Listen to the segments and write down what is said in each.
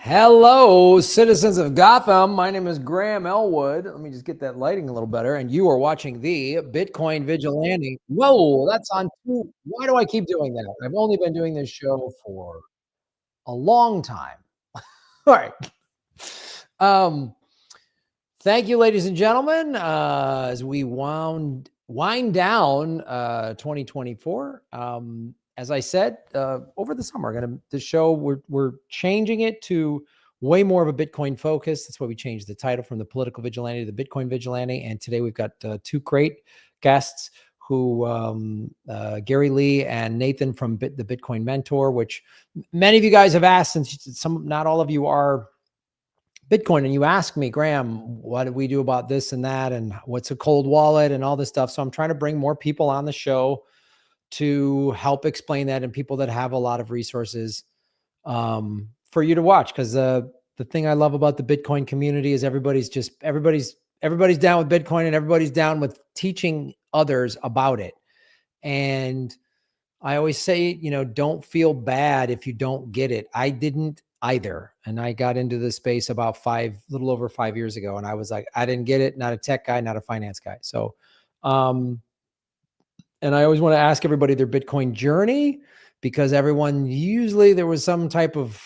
Hello, citizens of Gotham. My name is Graham Elwood. Let me just get that lighting a little better. And you are watching the Bitcoin Vigilante. Whoa, that's on two. Why do I keep doing that? I've only been doing this show for a long time. All right. Thank you, ladies and gentlemen, as we wind down 2024. As I said, over the summer, the show, we're changing it to way more of a Bitcoin focus. That's why we changed the title from the Political Vigilante to the Bitcoin Vigilante. And today we've got two great guests who, Gary Lee and Nathan from the Bitcoin Mentor, which many of you guys have asked, since not all of you are Bitcoin, and you ask me, Graham, what do we do about this and that, and what's a cold wallet and all this stuff. So I'm trying to bring more people on the show to help explain that, and people that have a lot of resources for you to watch. Because the thing I love about the Bitcoin community is everybody's down with Bitcoin, and everybody's down with teaching others about it. And I always say, don't feel bad if you don't get it. I didn't either. And I got into this space about little over 5 years ago. And I was like, I didn't get it. Not a tech guy, not a finance guy. So, and I always want to ask everybody their Bitcoin journey, because everyone, usually there was some type of,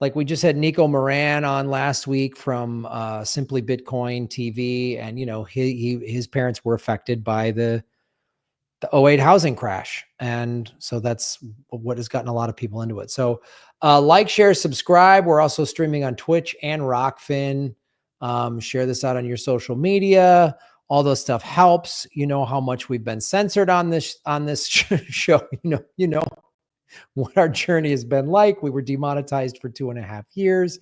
like we just had Nico Moran on last week from Simply Bitcoin TV. And, his parents were affected by the 2008 housing crash. And so that's what has gotten a lot of people into it. So like, share, subscribe. We're also streaming on Twitch and Rockfin. Share this out on your social media. All those stuff helps. You know how much we've been censored on this show. You know what our journey has been like. We were demonetized for 2.5 years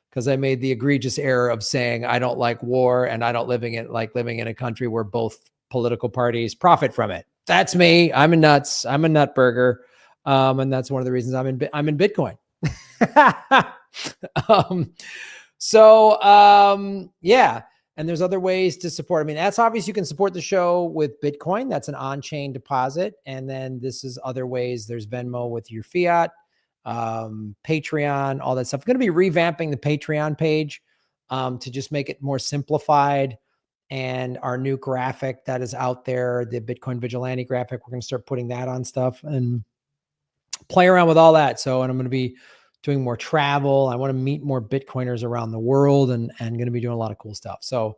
because I made the egregious error of saying I don't like war, and I don't living in a country where both political parties profit from it. That's me. I'm a nut burger. And that's one of the reasons I'm in Bitcoin. Yeah. And there's other ways to support. I mean, that's obvious. You can support the show with Bitcoin. That's an on-chain deposit. And then this is other ways. There's Venmo with your fiat, Patreon, all that stuff. I'm going to be revamping the Patreon page to just make it more simplified. And our new graphic that is out there, the Bitcoin Vigilante graphic, we're going to start putting that on stuff and play around with all that. So, and I'm going to be doing more travel. I want to meet more Bitcoiners around the world, and going to be doing a lot of cool stuff. So,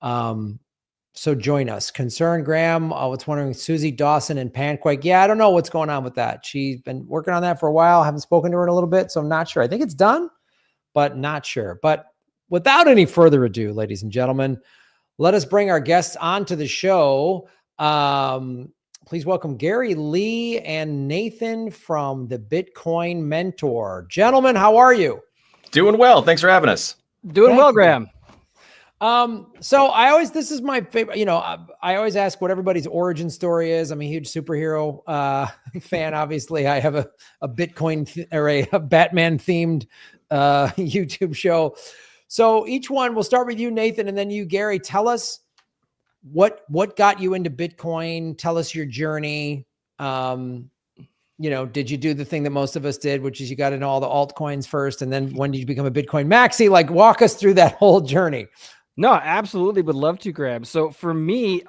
so join us. Concern Graham, I was wondering, Susie Dawson and Panquake. Yeah, I don't know what's going on with that. She's been working on that for a while. I haven't spoken to her in a little bit, so I'm not sure. I think it's done, but not sure. But without any further ado, ladies and gentlemen, let us bring our guests onto the show. Please welcome Gary Lee and Nathan from the Bitcoin Mentor. Gentlemen, how are you? Doing well. Thanks for having us. Doing well, Graham. So this is my favorite, I always ask what everybody's origin story is. I'm a huge superhero fan. Obviously, I have a Bitcoin or a Batman themed YouTube show. So each one, we'll start with you, Nathan, and then you, Gary. Tell us what got you into Bitcoin. Tell us your journey. Did you do the thing that most of us did, which is you got into all the altcoins first, and then when did you become a Bitcoin maxi? Like, walk us through that whole journey. No, absolutely would love to, Graham. So for me,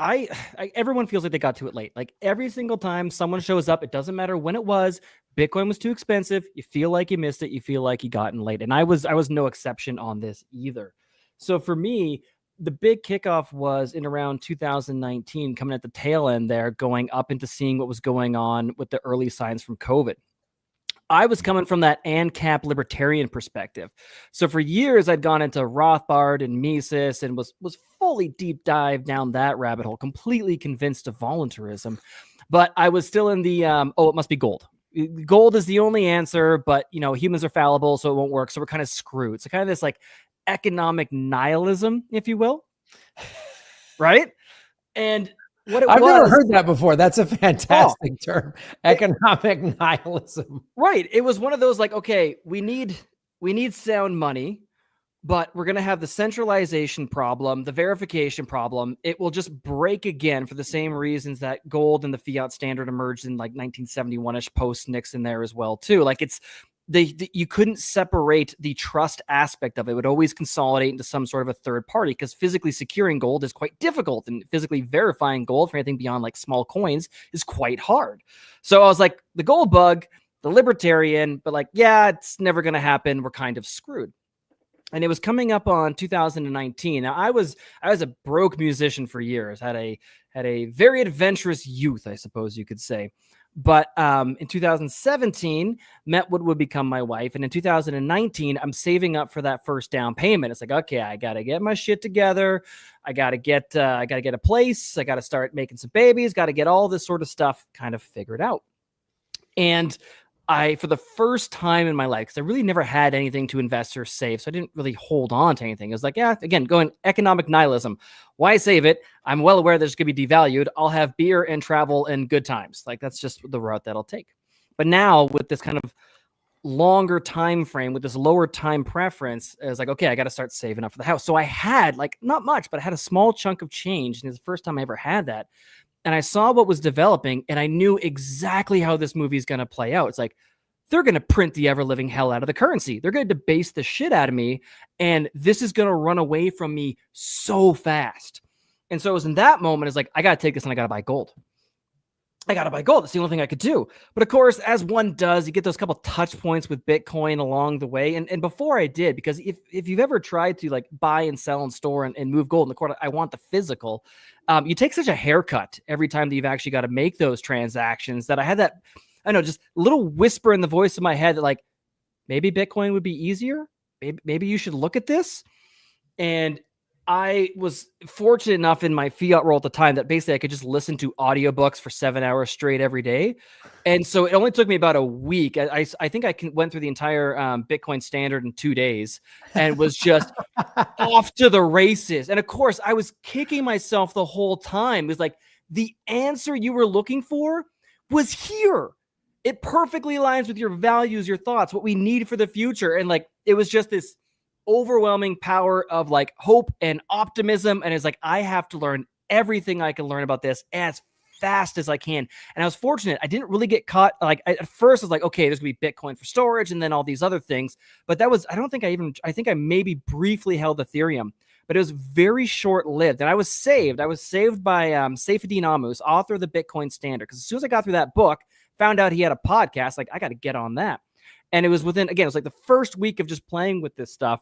everyone feels like they got to it late. Like every single time someone shows up, it doesn't matter when it was, Bitcoin was too expensive. You feel like you missed it. You feel like you got in late. And I was no exception on this either. So for me, the big kickoff was in around 2019, coming at the tail end there, going up into seeing what was going on with the early signs from COVID. I was coming from that ANCAP libertarian perspective. So for years, I'd gone into Rothbard and Mises and was fully deep dive down that rabbit hole, completely convinced of voluntarism. But I was still in the, it must be gold. Gold is the only answer, but humans are fallible, so it won't work. So we're kind of screwed. So kind of this like economic nihilism, if you will. Right? And I've never heard that before. That's a fantastic term. Economic nihilism. Right. It was one of those like, okay, we need sound money, but we're going to have the centralization problem, the verification problem. It will just break again for the same reasons that gold and the fiat standard emerged in like 1971-ish post Nixon there as well too. Like you couldn't separate the trust aspect of it. It would always consolidate into some sort of a third party, because physically securing gold is quite difficult, and physically verifying gold for anything beyond like small coins is quite hard. So I was like, the gold bug, the libertarian, but like, yeah, it's never going to happen. We're kind of screwed. And it was coming up on 2019. Now I was a broke musician for years, had a very adventurous youth, I suppose you could say. But in 2017, met what would become my wife. And in 2019, I'm saving up for that first down payment. It's like, okay, I got to get my shit together. I got to get a place. I got to start making some babies, got to get all this sort of stuff kind of figured out. And for the first time in my life, because I really never had anything to invest or save, so I didn't really hold on to anything. It was like, yeah, again, going economic nihilism. Why save it? I'm well aware that it's going to be devalued. I'll have beer and travel and good times. Like, that's just the route that I'll take. But now with this kind of longer time frame, with this lower time preference, it's like, okay, I got to start saving up for the house. So I had, like, not much, but I had a small chunk of change. And it's the first time I ever had that. And I saw what was developing, and I knew exactly how this movie is going to play out. It's like, they're going to print the ever-living hell out of the currency. They're going to debase the shit out of me, and this is going to run away from me so fast. And so it was in that moment, it's like, I got to take this and I got to buy gold. I got to buy gold. That's the only thing I could do. But of course, as one does, you get those couple touch points with Bitcoin along the way. And before I did, because if you've ever tried to like buy and sell and store and move gold in the court, I want the physical. You take such a haircut every time that you've actually got to make those transactions, that I had that, I know, just a little whisper in the voice of my head that like, maybe Bitcoin would be easier. Maybe you should look at this. And I was fortunate enough in my fiat role at the time that basically I could just listen to audiobooks for 7 hours straight every day. And so it only took me about a week. I think I went through the entire Bitcoin standard in 2 days and was just off to the races. And of course, I was kicking myself the whole time. It was like, the answer you were looking for was here. It perfectly aligns with your values, your thoughts, what we need for the future. And like, it was just this overwhelming power of like hope and optimism. And it's like, I have to learn everything I can learn about this as fast as I can. And I was fortunate. I didn't really get caught. Like at first I was like, okay, there's gonna be Bitcoin for storage and then all these other things. But that was, I think I maybe briefly held Ethereum, but it was very short lived. And I was saved by Saifedean Ammous, author of the Bitcoin Standard. Because as soon as I got through that book, found out he had a podcast, like I got to get on that. And it was within, again, it was like the first week of just playing with this stuff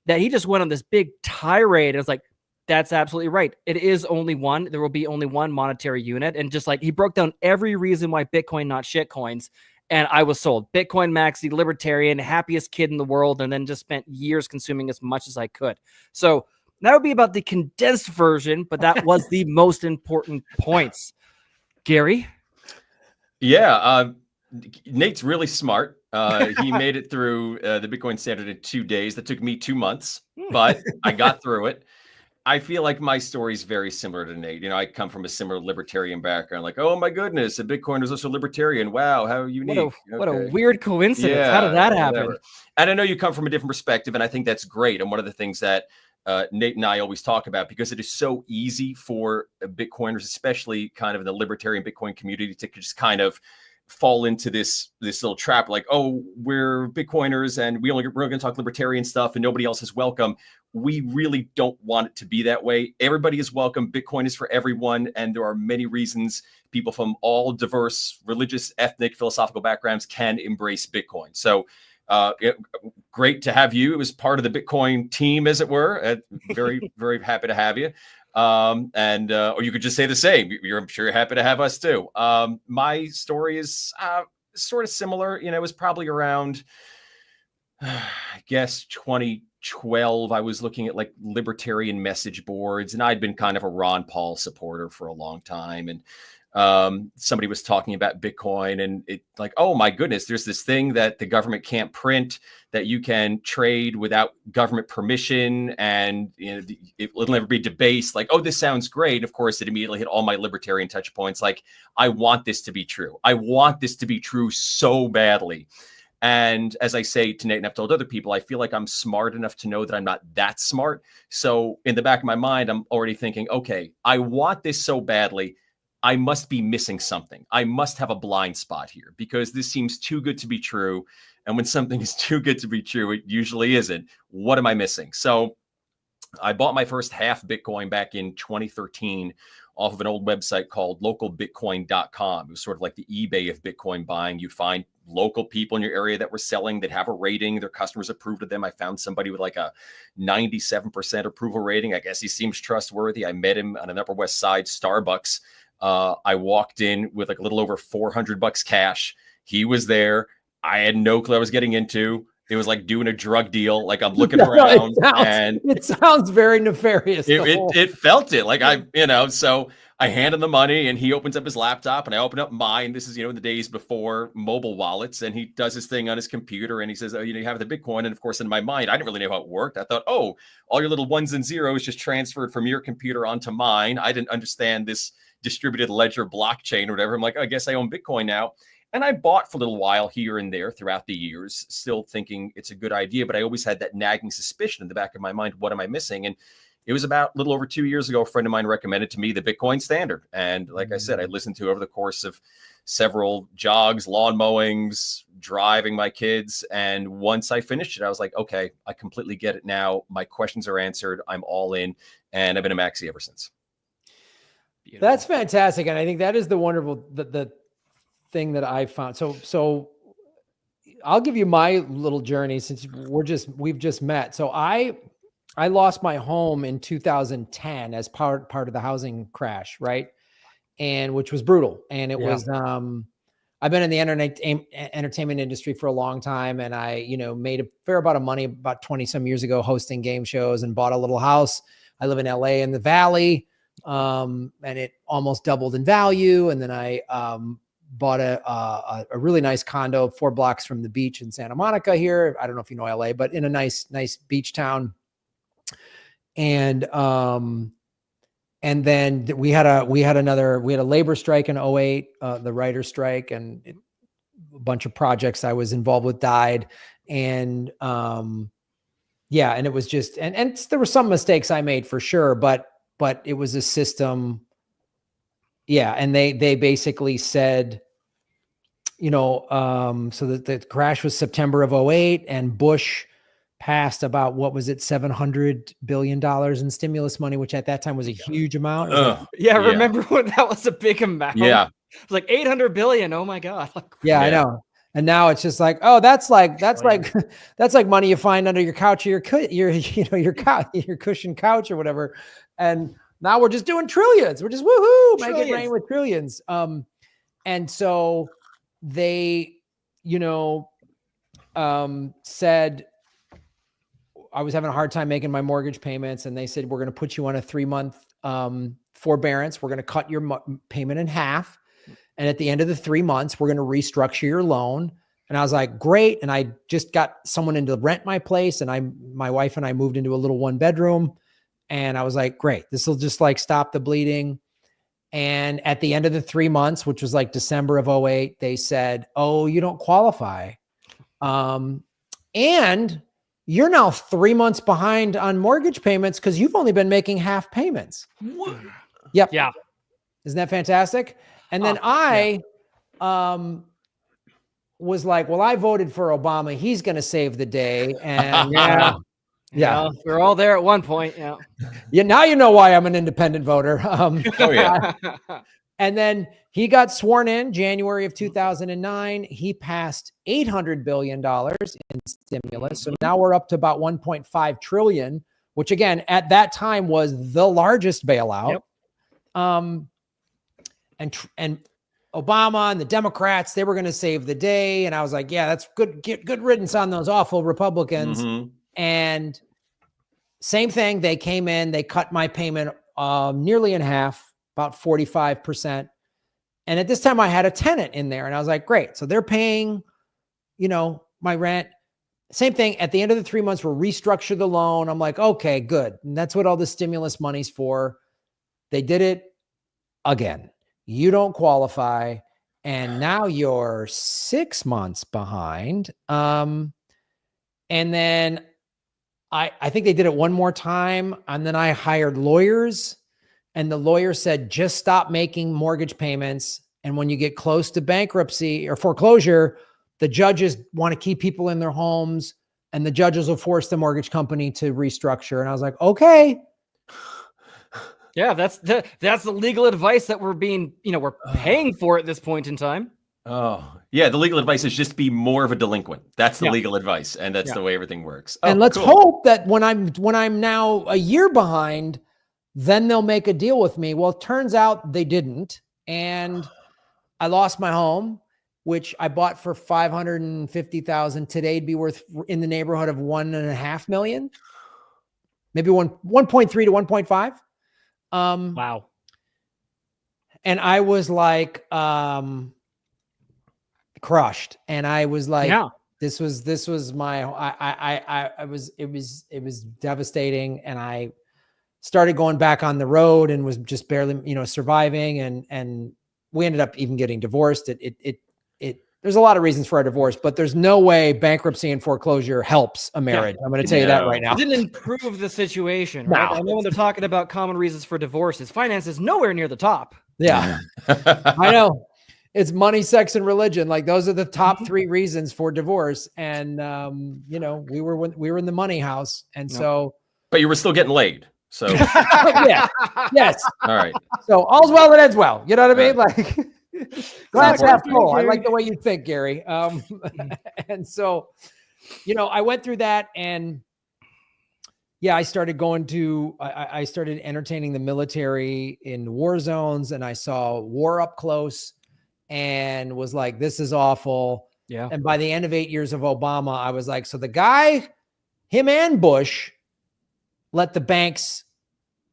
that he just went on this big tirade. And I was like, that's absolutely right. It is only one. There will be only one monetary unit. And just like he broke down every reason why Bitcoin, not shit coins. And I was sold. Bitcoin Maxi, libertarian, happiest kid in the world. And then just spent years consuming as much as I could. So that would be about the condensed version, but that was the most important points. Gary? Yeah, Nate's really smart. He made it through the Bitcoin Standard in 2 days. That took me 2 months, but I got through it. I feel like my story is very similar to Nate. You know, I come from a similar libertarian background. Like, oh my goodness, a Bitcoiner is also libertarian. Wow, how unique! What a weird coincidence. Yeah, how did that happen? Whatever. And I know you come from a different perspective, and I think that's great. And one of the things that Nate and I always talk about, because it is so easy for Bitcoiners, especially kind of in the libertarian Bitcoin community, to just kind of fall into this little trap, like, oh, we're Bitcoiners and we're going to talk libertarian stuff and nobody else is welcome. We really don't want it to be that way. Everybody is welcome. Bitcoin is for everyone. And there are many reasons people from all diverse religious, ethnic, philosophical backgrounds can embrace Bitcoin. So great to have you. It was part of the Bitcoin team, as it were. Very, very happy to have you. Or you could just say the same. I'm sure you're happy to have us too. My story is sort of similar. You know, it was probably around, I guess, 2012. I was looking at like libertarian message boards, and I'd been kind of a Ron Paul supporter for a long time. And somebody was talking about Bitcoin, and it like, oh my goodness, there's this thing that the government can't print, that you can trade without government permission, and you know, it will never be debased. Like, oh, this sounds great. Of course, it immediately hit all my libertarian touch points. Like, I want this to be true. I want this to be true so badly. And as I say to Nate, and I've told other people, I feel like I'm smart enough to know that I'm not that smart. So in the back of my mind, I'm already thinking, okay, I want this so badly. I must be missing something. I must have a blind spot here because this seems too good to be true. And when something is too good to be true, it usually isn't. What am I missing? So I bought my first half Bitcoin back in 2013 off of an old website called localbitcoin.com. It was sort of like the eBay of Bitcoin buying. You'd find local people in your area that were selling, that have a rating, their customers approved of them. I found somebody with like a 97% approval rating. I guess he seems trustworthy. I met him on an Upper West Side Starbucks. I walked in with like a little over $400 cash. He was there. I had no clue I was getting into. It was like doing a drug deal. Like I'm looking around, and it sounds very nefarious. It felt it. Like so I hand him the money and he opens up his laptop and I open up mine. This is, in the days before mobile wallets, and he does his thing on his computer and he says, oh, you have the Bitcoin. And of course, in my mind, I didn't really know how it worked. I thought, oh, all your little ones and zeros just transferred from your computer onto mine. I didn't understand this distributed ledger blockchain or whatever. I'm like, I guess I own Bitcoin now. And I bought for a little while here and there throughout the years, still thinking it's a good idea. But I always had that nagging suspicion in the back of my mind, what am I missing? And it was about a little over 2 years ago, a friend of mine recommended to me the Bitcoin Standard. And like I said, I listened to it over the course of several jogs, lawn mowings, driving my kids. And once I finished it, I was like, okay, I completely get it now. My questions are answered. I'm all in. And I've been a maxi ever since. Beautiful. That's fantastic. And I think that is the wonderful, the thing that I found. So I'll give you my little journey since we've just met. So I lost my home in 2010 as part of the housing crash, right? And which was brutal. And it was I've been in the entertainment industry for a long time, and I made a fair amount of money about 20 some years ago hosting game shows, and bought a little house. I live in LA in the Valley, and it almost doubled in value. And then I bought a really nice condo 4 blocks from the beach in Santa Monica here. I don't know if you know LA, but in a nice beach town. And then we had a labor strike in 2008, the writer's strike, and a bunch of projects I was involved with died. And and it was just, and there were some mistakes I made for sure, but it was a system. Yeah. And they basically said, so that the crash was September of 2008, and Bush passed about, what was it, $700 billion in stimulus money, which at that time was a huge amount. Remember when that was a big amount? Yeah. It's like 800 billion. Oh my God. Yeah, I know. And now it's just like, oh, that's like money you find under your couch or your cushion couch or whatever. And now we're just doing trillions. We're just make it rain with trillions. And so they, said I was having a hard time making my mortgage payments, and they said, we're going to put you on a 3-month forbearance. We're going to cut your payment in half. And at the end of the 3 months, we're going to restructure your loan. And I was like, great. And I just got someone in to rent my place. And my wife and I moved into a little 1-bedroom. And I was like, great, this will just like stop the bleeding. And at the end of the 3 months, which was like December of 2008, they said, oh, you don't qualify. And you're now 3 months behind on mortgage payments because you've only been making half payments. What? Yep. Yeah. Isn't that fantastic? And then I was like, well, I voted for Obama. He's going to save the day. And yeah, we're all there at one point. Yeah. Now you know why I'm an independent voter. Oh yeah. And then he got sworn in January of 2009. He passed $800 billion in stimulus. So now we're up to about 1.5 trillion, which again, at that time was the largest bailout. Yep. And Obama and the Democrats, they were going to save the day. And I was like, yeah, that's good. Good riddance on those awful Republicans. Mm-hmm. And same thing. They came in, they cut my payment nearly in half, about 45%. And at this time I had a tenant in there, and I was like, great. So they're paying, my rent. Same thing. At the end of the 3 months, we'll restructure the loan. I'm like, okay, good. And that's what all the stimulus money's for. They did it again. You don't qualify. And now you're 6 months behind. And then I think they did it one more time. And then I hired lawyers. And the lawyer said, just stop making mortgage payments. And when you get close to bankruptcy or foreclosure, the judges want to keep people in their homes and the judges will force the mortgage company to restructure. And I was like, okay. Yeah, that's the legal advice that we're being, we're paying for at this point in time. Oh, yeah. The legal advice is just be more of a delinquent. That's the legal advice. And that's the way everything works. Oh, and let's hope that when I'm now a year behind, then they'll make a deal with me. Well, it turns out they didn't. And I lost my home, which I bought for $550,000. Today it'd be worth in the neighborhood of $1.5 million, maybe 1.3 to 1.5. Wow. And I was like, crushed. And I was like, this was my, it was devastating. And I started going back on the road and was just barely, surviving. And we ended up even getting divorced. There's a lot of reasons for our divorce, but there's no way bankruptcy and foreclosure helps a marriage. I'm going to tell you that right now. It didn't improve the situation, right? I know when they're talking about common reasons for divorces, finance is nowhere near the top. Yeah, I know. It's money, sex, and religion. Like those are the top 3 reasons for divorce. And, we were in the money house. And so. But you were still getting laid. So. Yeah. Yes. All right. So all's well that ends well. You know what I mean? Like. Glass half full. I like the way you think, Gary. And so, I went through that and I started I started entertaining the military in war zones and I saw war up close and was like, this is awful. Yeah. And by the end of 8 years of Obama, I was like, so the guy, him and Bush let the banks,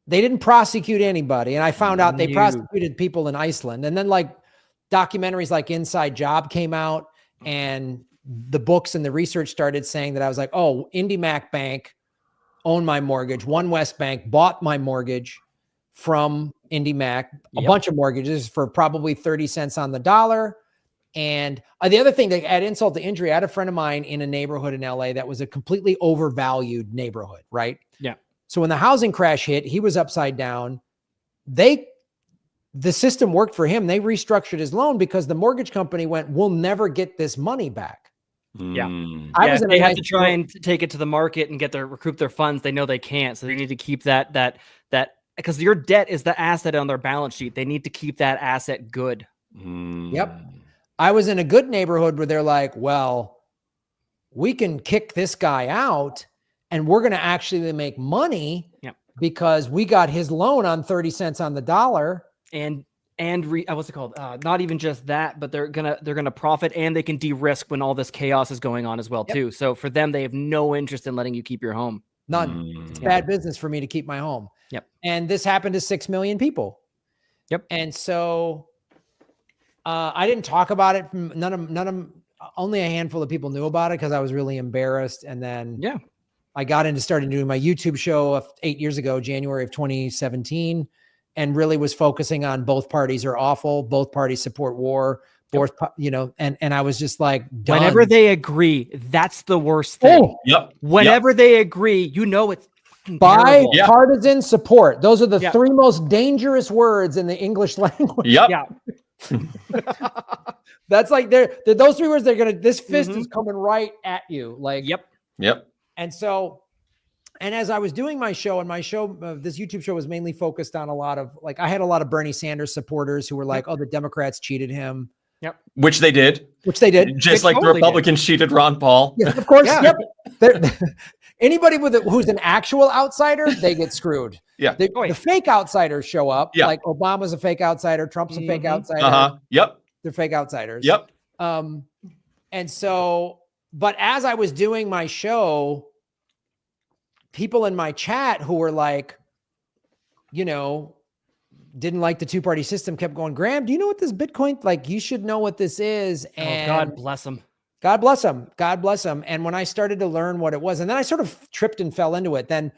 they didn't prosecute anybody. And I found out they prosecuted people in Iceland. And then documentaries like Inside Job came out and the books and the research started saying that I was like, oh, IndyMac Bank owned my mortgage. One West Bank bought my mortgage from IndyMac, a bunch of mortgages for probably 30 cents on the dollar. And the other thing that add insult to injury, I had a friend of mine in a neighborhood in LA that was a completely overvalued neighborhood, right? Yeah. So when the housing crash hit, he was upside down. The system worked for him. They restructured his loan because the mortgage company went, we'll never get this money back. Yeah. They have to try and take it to the market and recoup their funds. They know they can't. So they need to keep that because your debt is the asset on their balance sheet. They need to keep that asset good. Yep. I was in a good neighborhood where they're like, well, we can kick this guy out and we're going to actually make money because we got his loan on 30 cents on the dollar. What's it called? Not even just that, but they're gonna profit and they can de-risk when all this chaos is going on as well too. So for them, they have no interest in letting you keep your home. None. It's bad business for me to keep my home. Yep. And this happened to 6 million people. Yep. And so I didn't talk about it. Only a handful of people knew about it because I was really embarrassed. And then I started doing my YouTube show 8 years ago, January of 2017. And really was focusing on both parties are awful. Both parties support war. And I was just like, done. Whenever they agree, that's the worst thing. Whenever they agree, it's bipartisan support. Those are the 3 most dangerous words in the English language. That's like those 3 words. This fist is coming right at you. Like, And so. And as I was doing my show, this YouTube show was mainly focused on I had a lot of Bernie Sanders supporters who were like, oh, the Democrats cheated him. Which they did. Just like the Republicans cheated Ron Paul. Yes, of course. Anybody who's an actual outsider, they get screwed. The fake outsiders show up. Like Obama's a fake outsider. Trump's a fake outsider. They're fake outsiders. And so, but as I was doing my show, people in my chat who were like, didn't like the 2-party system kept going, Graham, do you know what this Bitcoin, like, you should know what this is. And God bless them. God bless them. God bless them. And when I started to learn what it was, and then I sort of tripped and fell into it. Then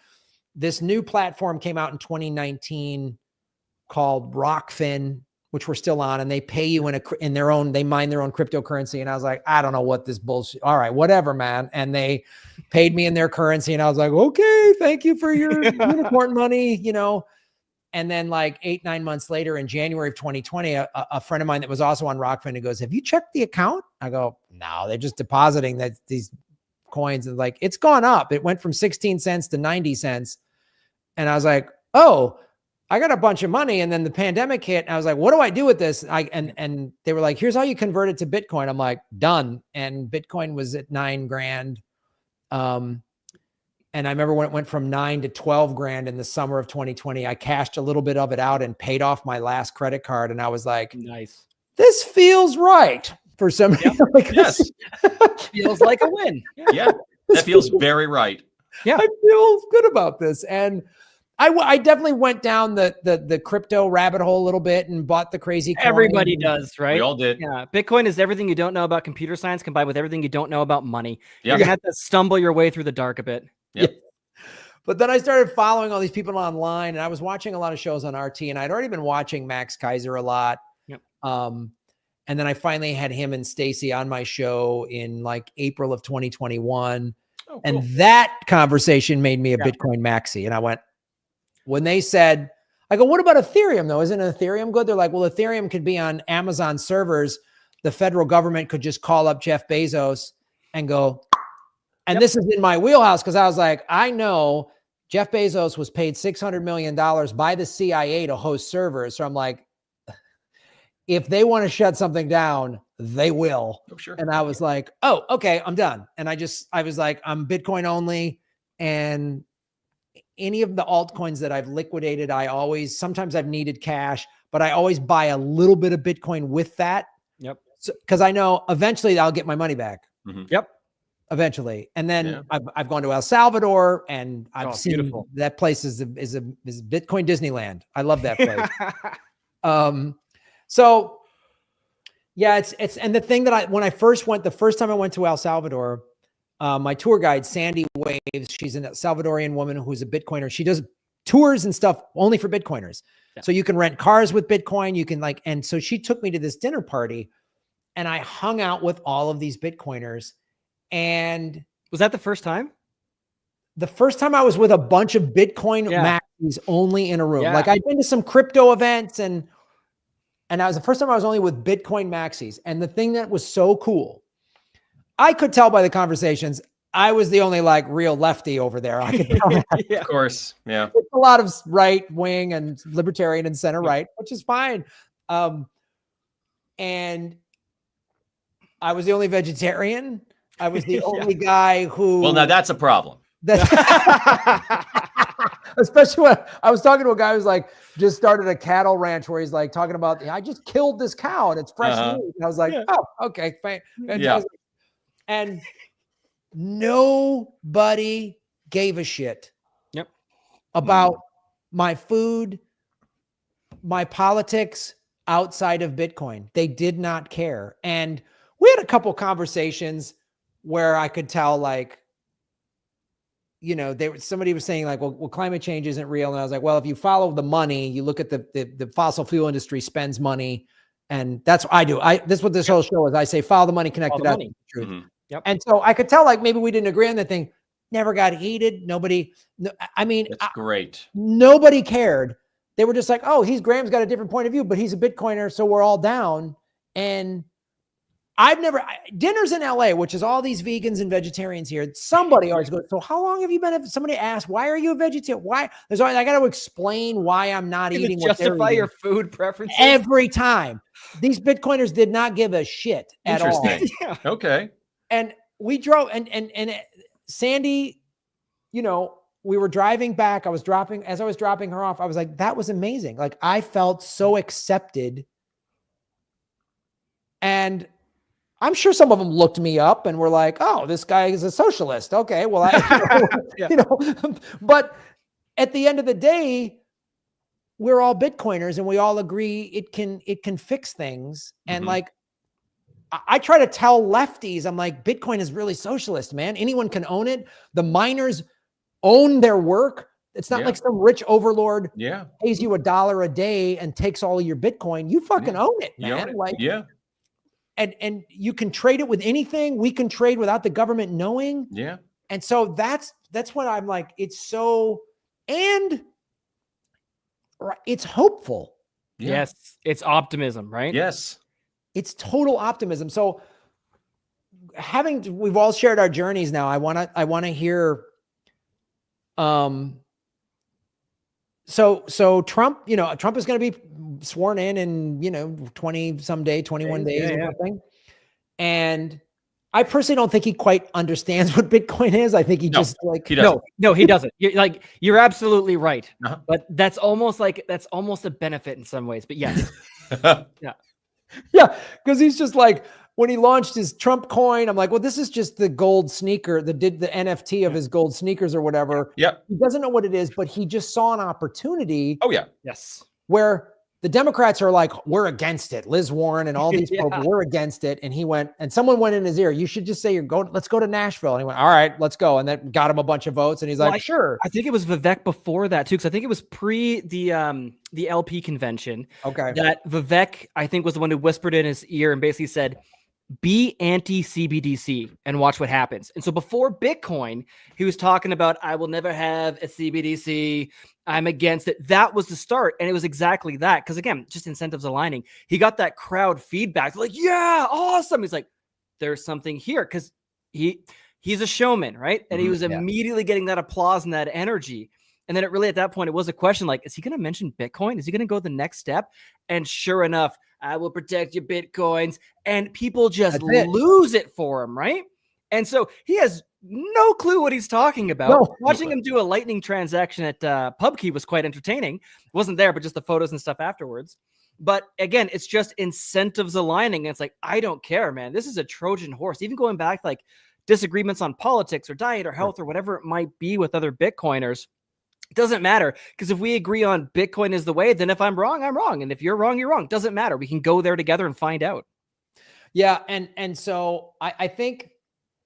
this new platform came out in 2019 called Rockfin, which we're still on, and they pay you they mine their own cryptocurrency. And I was like, I don't know what this bullshit. All right, whatever, man. And they paid me in their currency. And I was like, okay, thank you for your unicorn money, And then like 8-9 months later in January of 2020, a friend of mine that was also on Rockfin goes, have you checked the account? I go, no, they're just depositing these coins. And like, it's gone up. It went from 16 cents to 90 cents. And I was like, oh, I got a bunch of money. And then the pandemic hit. And I was like, what do I do with this? And they were like, here's how you convert it to Bitcoin. I'm like, done. And Bitcoin was at $9,000. And I remember when it went from 9 to 12 grand in the summer of 2020, I cashed a little bit of it out and paid off my last credit card. And I was like, nice. This feels right for somebody. Yep. Like, Yes. Feels like a win. Yeah. That feels very right. Yeah. I feel good about this. And I definitely went down the crypto rabbit hole a little bit and bought the crazy coin. Everybody does, right? We all did. Yeah. Bitcoin is everything you don't know about computer science combined with everything you don't know about money. Yeah. You're going to have to stumble your way through the dark a bit. Yep. Yeah. But then I started following all these people online, and I was watching a lot of shows on RT, and I'd already been watching Max Kaiser a lot. Yep. And then I finally had him and Stacy on my show in like April of 2021. Oh, cool. And that conversation made me a Bitcoin maxi. And I went, when they said, I go, what about Ethereum though? Isn't Ethereum good? They're like, well, Ethereum could be on Amazon servers. The federal government could just call up Jeff Bezos and go, and this is in my wheelhouse. Cause I was like, I know Jeff Bezos was paid $600 million by the CIA to host servers. So I'm like, if they want to shut something down, they will. Oh, sure. And I was like, oh, okay, I'm done. And I was like, I'm Bitcoin only. And any of the altcoins that I've liquidated, sometimes I've needed cash, but I always buy a little bit of Bitcoin with that. Yep. So, cause I know eventually I'll get my money back. Mm-hmm. Yep. Eventually. And then I've gone to El Salvador and I've seen beautiful. That place is Bitcoin Disneyland. I love that place. So yeah, it's, and the thing that the first time I went to El Salvador, my tour guide, Sandy Waves, she's a Salvadorian woman who's a Bitcoiner. She does tours and stuff only for Bitcoiners. Yeah. So you can rent cars with Bitcoin. You can and so she took me to this dinner party and I hung out with all of these Bitcoiners. And was that the first time? The first time I was with a bunch of Bitcoin maxis only in a room. Yeah. Like I'd been to some crypto events and that was the first time I was only with Bitcoin maxis. And the thing that was so cool, I could tell by the conversations, I was the only like real lefty over there. I could tell. Of course. Yeah. It's a lot of right wing and libertarian and center right, which is fine. And I was the only vegetarian. I was the only guy who. Well, now that's a problem. Especially when I was talking to a guy who's like just started a cattle ranch where he's like talking about, I just killed this cow and it's fresh meat. And I was like, oh, okay, fine. Yeah. And nobody gave a shit about my food, my politics outside of Bitcoin. They did not care. And we had a couple conversations where I could tell, like, somebody was saying like, well, climate change isn't real. And I was like, well, if you follow the money, you look at the fossil fuel industry spends money. And that's what I do. This is what this whole show is. I say, follow the money, connect to that truth. Mm-hmm. Yep. And so I could tell like, maybe we didn't agree on that thing. Never got heated. That's great. Nobody cared. They were just like, oh, Graham's got a different point of view, but he's a Bitcoiner. So we're all down. And dinners in LA, which is all these vegans and vegetarians here. Somebody always goes, so how long have you been? Somebody asks, why are you a vegetarian? Why? There's always, I got to explain why I'm not eating. Justify your food preferences every time. These Bitcoiners did not give a shit at all. Interesting. Okay. And we drove and Sandy, we were driving back. As I was dropping her off, I was like, that was amazing. Like I felt so accepted. And I'm sure some of them looked me up and were like, oh, this guy is a socialist. Okay. Well, but at the end of the day, we're all Bitcoiners and we all agree it can fix things. And like, I try to tell lefties, I'm like, Bitcoin is really socialist, man. Anyone can own it. The miners own their work. It's not like some rich overlord pays you $1 a day and takes all of your Bitcoin. You fucking own it, man. And you can trade it with anything. We can trade without the government knowing. Yeah. And so that's what I'm like. It's so, and it's hopeful. Yeah. Yes, it's optimism, right? Yes. It's total optimism. So we've all shared our journeys now. I want to hear, so Trump is going to be sworn in 21 days or something. And I personally don't think he quite understands what Bitcoin is. I think he just he doesn't. No, he doesn't. You're absolutely right. Uh-huh. But that's almost a benefit in some ways. But yes. Yeah. Cause he's just like, when he launched his Trump coin, I'm like, well, this is just the gold sneaker that did the NFT of his gold sneakers or whatever. Yep. He doesn't know what it is, but he just saw an opportunity. Oh yeah. Yes. Where the Democrats are like, we're against it. Liz Warren and all these people, we're against it. And he went, and someone went in his ear, you should just say let's go to Nashville. And he went, all right, let's go. And that got him a bunch of votes. And he's like, sure. I think it was Vivek before that too. Cause I think it was pre the LP convention. Okay. That Vivek, I think, was the one who whispered in his ear and basically said, be anti-CBDC and watch what happens. And so before Bitcoin, he was talking about, I will never have a CBDC. I'm against it. That was the start. And it was exactly that. Because again, just incentives aligning. He got that crowd feedback. Like, yeah, awesome. He's like, there's something here. Because he's a showman, right? And he was immediately getting that applause and that energy. And then at that point, it was a question like, is he going to mention Bitcoin? Is he going to go the next step? And sure enough, I will protect your Bitcoins. And people just lose it for him, right? And so he has no clue what he's talking about. No. Watching him do a lightning transaction at PubKey was quite entertaining. Wasn't there, but just the photos and stuff afterwards. But again, it's just incentives aligning. And it's like, I don't care, man. This is a Trojan horse. Even going back like disagreements on politics or diet or health or whatever it might be with other Bitcoiners. It doesn't matter, because if we agree on Bitcoin is the way, then if I'm wrong, I'm wrong. And if you're wrong, you're wrong. Doesn't matter. We can go there together and find out. Yeah. And so I think,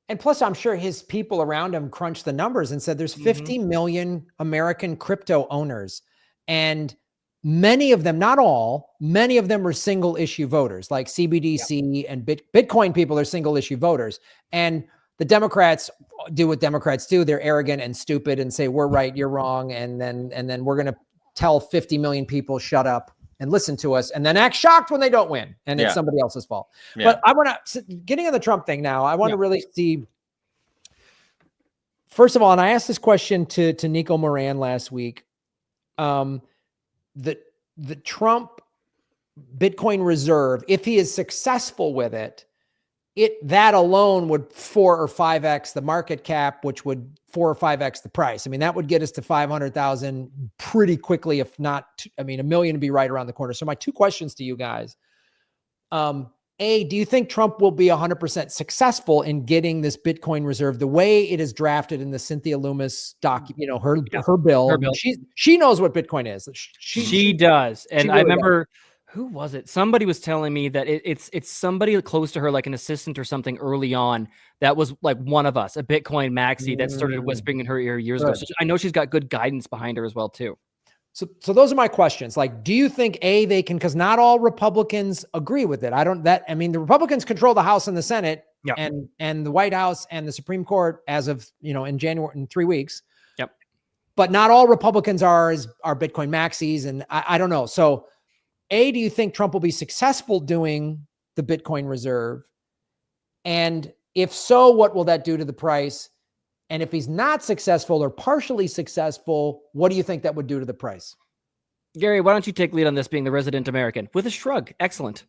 and plus I'm sure his people around him crunched the numbers and said there's 50 million American crypto owners. And many of them, not all, many of them are single issue voters, like CBDC and Bitcoin people are single issue voters. And the Democrats do what Democrats do. They're arrogant and stupid and say, we're right, you're wrong. And then we're going to tell 50 million people, shut up and listen to us, and then act shocked when they don't win. And it's somebody else's fault. Yeah. But I want to, getting on the Trump thing now, I want to really see, first of all, and I asked this question to Nico Moran last week, the Trump Bitcoin reserve, if he is successful with it, that alone would 4 or 5x the market cap, which would 4 or 5x the price. I mean, that would get us to 500,000 pretty quickly. If not, I mean, 1 million would be right around the corner. So my two questions to you guys, A, do you think Trump will be 100% successful in getting this Bitcoin reserve the way it is drafted in the Cynthia Loomis her bill? She knows what Bitcoin is. She does. And really I remember, who was it? Somebody was telling me that it's somebody close to her, like an assistant or something early on. That was like one of us, a Bitcoin maxi that started whispering in her ear years ago. So I know she's got good guidance behind her as well too. So those are my questions. Like, do you think they can, because not all Republicans agree with it. The Republicans control the House and the Senate and the White House and the Supreme Court as of, in January, in 3 weeks. Yep. But not all Republicans are Bitcoin maxis. And I don't know. So do you think Trump will be successful doing the Bitcoin reserve? And if so, what will that do to the price? And if he's not successful or partially successful, what do you think that would do to the price? Gary, why don't you take lead on this, being the resident American? With a shrug. Excellent.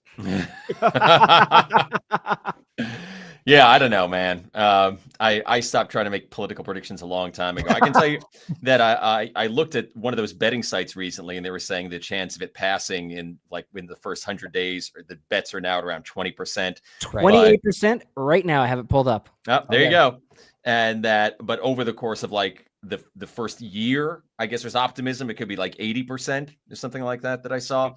Yeah, I don't know, man. I stopped trying to make political predictions a long time ago. I can tell you that I looked at one of those betting sites recently, and they were saying the chance of it passing in the first 100 days, or the bets are now at around 20%. 28% right now. I have it pulled up. Oh, there you go. And but over the course of the first year, I guess there's optimism. It could be like 80% or something like that I saw.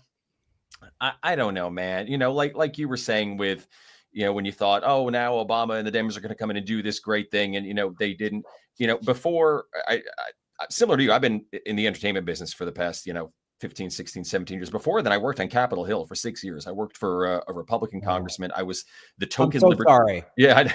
I don't know, man. Like you were saying with, when you thought, oh, now Obama and the Dems are going to come in and do this great thing. And, they didn't, before I similar to you, I've been in the entertainment business for the past, 15, 16, 17 years. Before then, I worked on Capitol Hill for 6 years. I worked for a Republican congressman. I was the token. I'm so sorry. Yeah.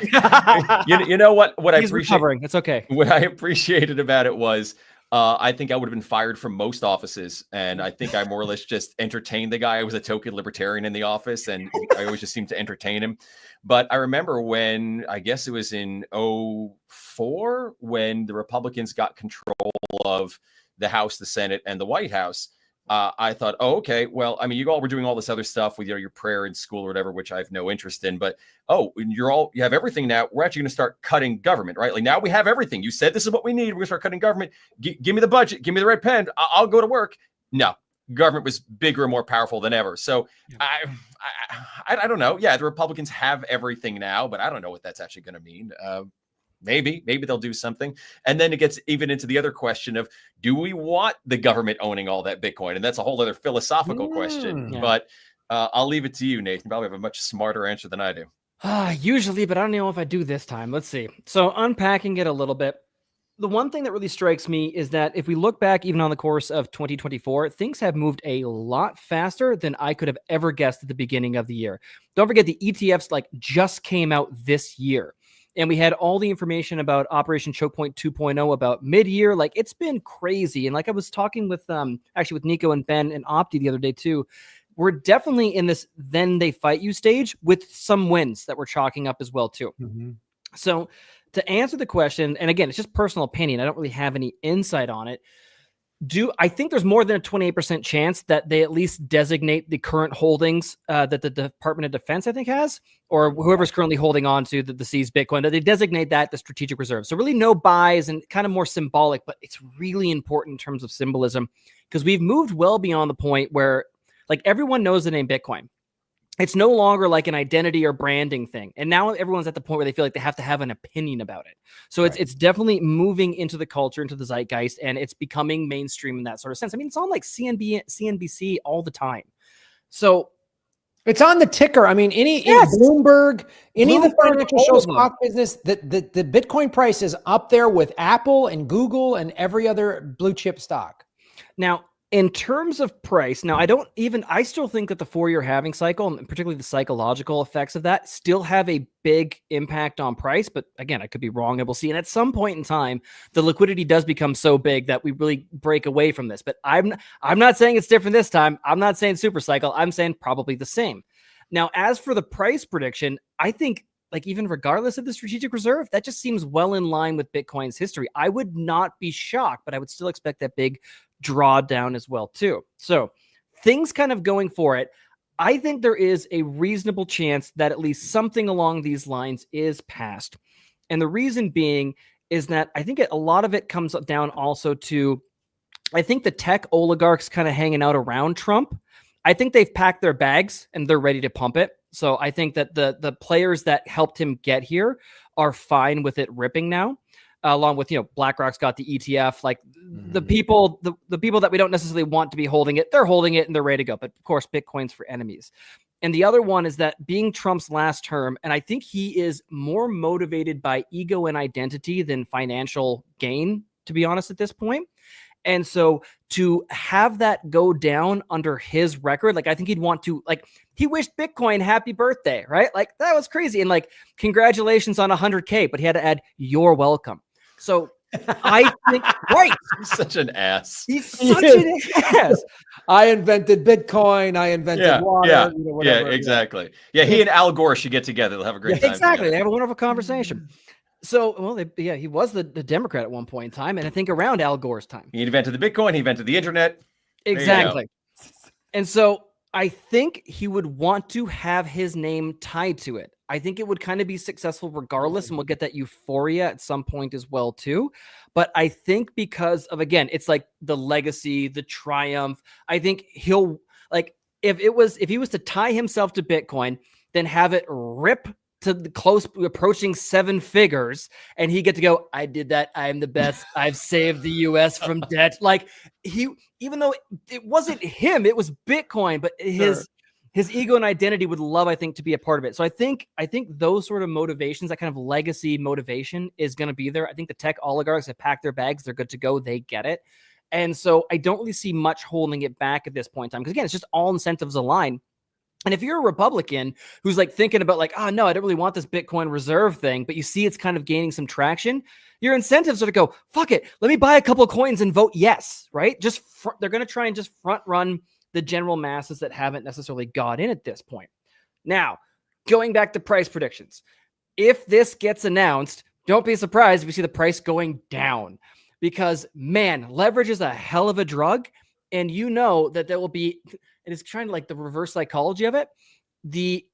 You know what I appreciate. It's okay. What I appreciated about it was I think I would have been fired from most offices. And I think I more or less just entertained the guy. I was a token libertarian in the office, and I always just seemed to entertain him. But I remember when, I guess it was in 2004, when the Republicans got control of the House, the Senate, and the White House. I thought, oh, okay, well, I mean, you all were doing all this other stuff with your prayer in school or whatever, which I have no interest in. But you have everything now. We're actually going to start cutting government, right? Like now we have everything. You said this is what we need. We're going to start cutting government. Give me the budget. Give me the red pen. I'll go to work. No, government was bigger and more powerful than ever. So I don't know. Yeah, the Republicans have everything now, but I don't know what that's actually going to mean. Maybe they'll do something. And then it gets even into the other question of, do we want the government owning all that Bitcoin? And that's a whole other philosophical question. Yeah. But I'll leave it to you, Nathan. You probably have a much smarter answer than I do. Usually, but I don't know if I do this time. Let's see. So unpacking it a little bit, the one thing that really strikes me is that if we look back even on the course of 2024, things have moved a lot faster than I could have ever guessed at the beginning of the year. Don't forget the ETFs just came out this year. And we had all the information about Operation Choke Point 2.0 about mid-year. It's been crazy. And I was talking with actually with Nico and Ben and Opti the other day too. We're definitely in this then they fight you stage with some wins that we're chalking up as well too. Mm-hmm. So to answer the question, and again, it's just personal opinion. I don't really have any insight on it. I think there's more than a 28% chance that they at least designate the current holdings that the Department of Defense, I think, has, or whoever's currently holding on to the seized Bitcoin, that they designate that the strategic reserve. So really no buys and kind of more symbolic, but it's really important in terms of symbolism because we've moved well beyond the point where everyone knows the name Bitcoin. It's no longer like an identity or branding thing. And now everyone's at the point where they feel like they have to have an opinion about it. So it's definitely moving into the culture, into the zeitgeist, and it's becoming mainstream in that sort of sense. I mean, it's on CNBC all the time. So it's on the ticker. I mean, any Bloomberg, any of the financial shows, stock business, the Bitcoin price is up there with Apple and Google and every other blue chip stock. Now, in terms of price, now I still think that the 4-year halving cycle, and particularly the psychological effects of that, still have a big impact on price. But again, I could be wrong, and we'll see. And at some point in time, the liquidity does become so big that we really break away from this. But I'm not saying it's different this time. I'm not saying super cycle. I'm saying probably the same. Now, as for the price prediction, I think even regardless of the strategic reserve, that just seems well in line with Bitcoin's history. I would not be shocked, but I would still expect that big drawdown as well too. So things kind of going for it. I think there is a reasonable chance that at least something along these lines is passed. And the reason being is that I think a lot of it comes down also to, I think the tech oligarchs kind of hanging out around Trump. I think they've packed their bags and they're ready to pump it. So I think that the players that helped him get here are fine with it ripping now. Along with, BlackRock's got the ETF, the people that we don't necessarily want to be holding it, they're holding it and they're ready to go. But of course, Bitcoin's for enemies. And the other one is that being Trump's last term, and I think he is more motivated by ego and identity than financial gain, to be honest, at this point. And so to have that go down under his record, I think he'd want to, he wished Bitcoin happy birthday, right? That was crazy. And congratulations on 100K, but he had to add, you're welcome. So I think, right. He's such an ass. He's such an ass. I invented Bitcoin. I invented water. Yeah, exactly. Yeah, he and Al Gore should get together. They'll have a great time. Exactly. Together. They have a wonderful conversation. So, he was the Democrat at one point in time, and I think around Al Gore's time. He invented the Bitcoin. He invented the internet. Exactly. And so I think he would want to have his name tied to it. I think it would kind of be successful regardless, and we'll get that euphoria at some point as well too. But I think because of, again, it's the legacy, the triumph. I think he'll if he was to tie himself to Bitcoin, then have it rip to the close approaching 7 figures, and he get to go, I did that. I am the best. I've saved the US from debt. Even though it wasn't him, it was Bitcoin, but his ego and identity would love, I think, to be a part of it. So I think those sort of motivations, that kind of legacy motivation is going to be there. I think the tech oligarchs have packed their bags. They're good to go. They get it. And so I don't really see much holding it back at this point in time. Because again, it's just all incentives align. And if you're a Republican who's like thinking about like, oh no, I don't really want this Bitcoin reserve thing, but you see it's kind of gaining some traction, your incentives are to go, fuck it, let me buy a couple of coins and vote yes, right? They're going to try and just front run the general masses that haven't necessarily got in at this point. Now, going back to price predictions, if this gets announced, don't be surprised if you see the price going down, because man, leverage is a hell of a drug. And you know that there will be, and it's trying to like the reverse psychology of it.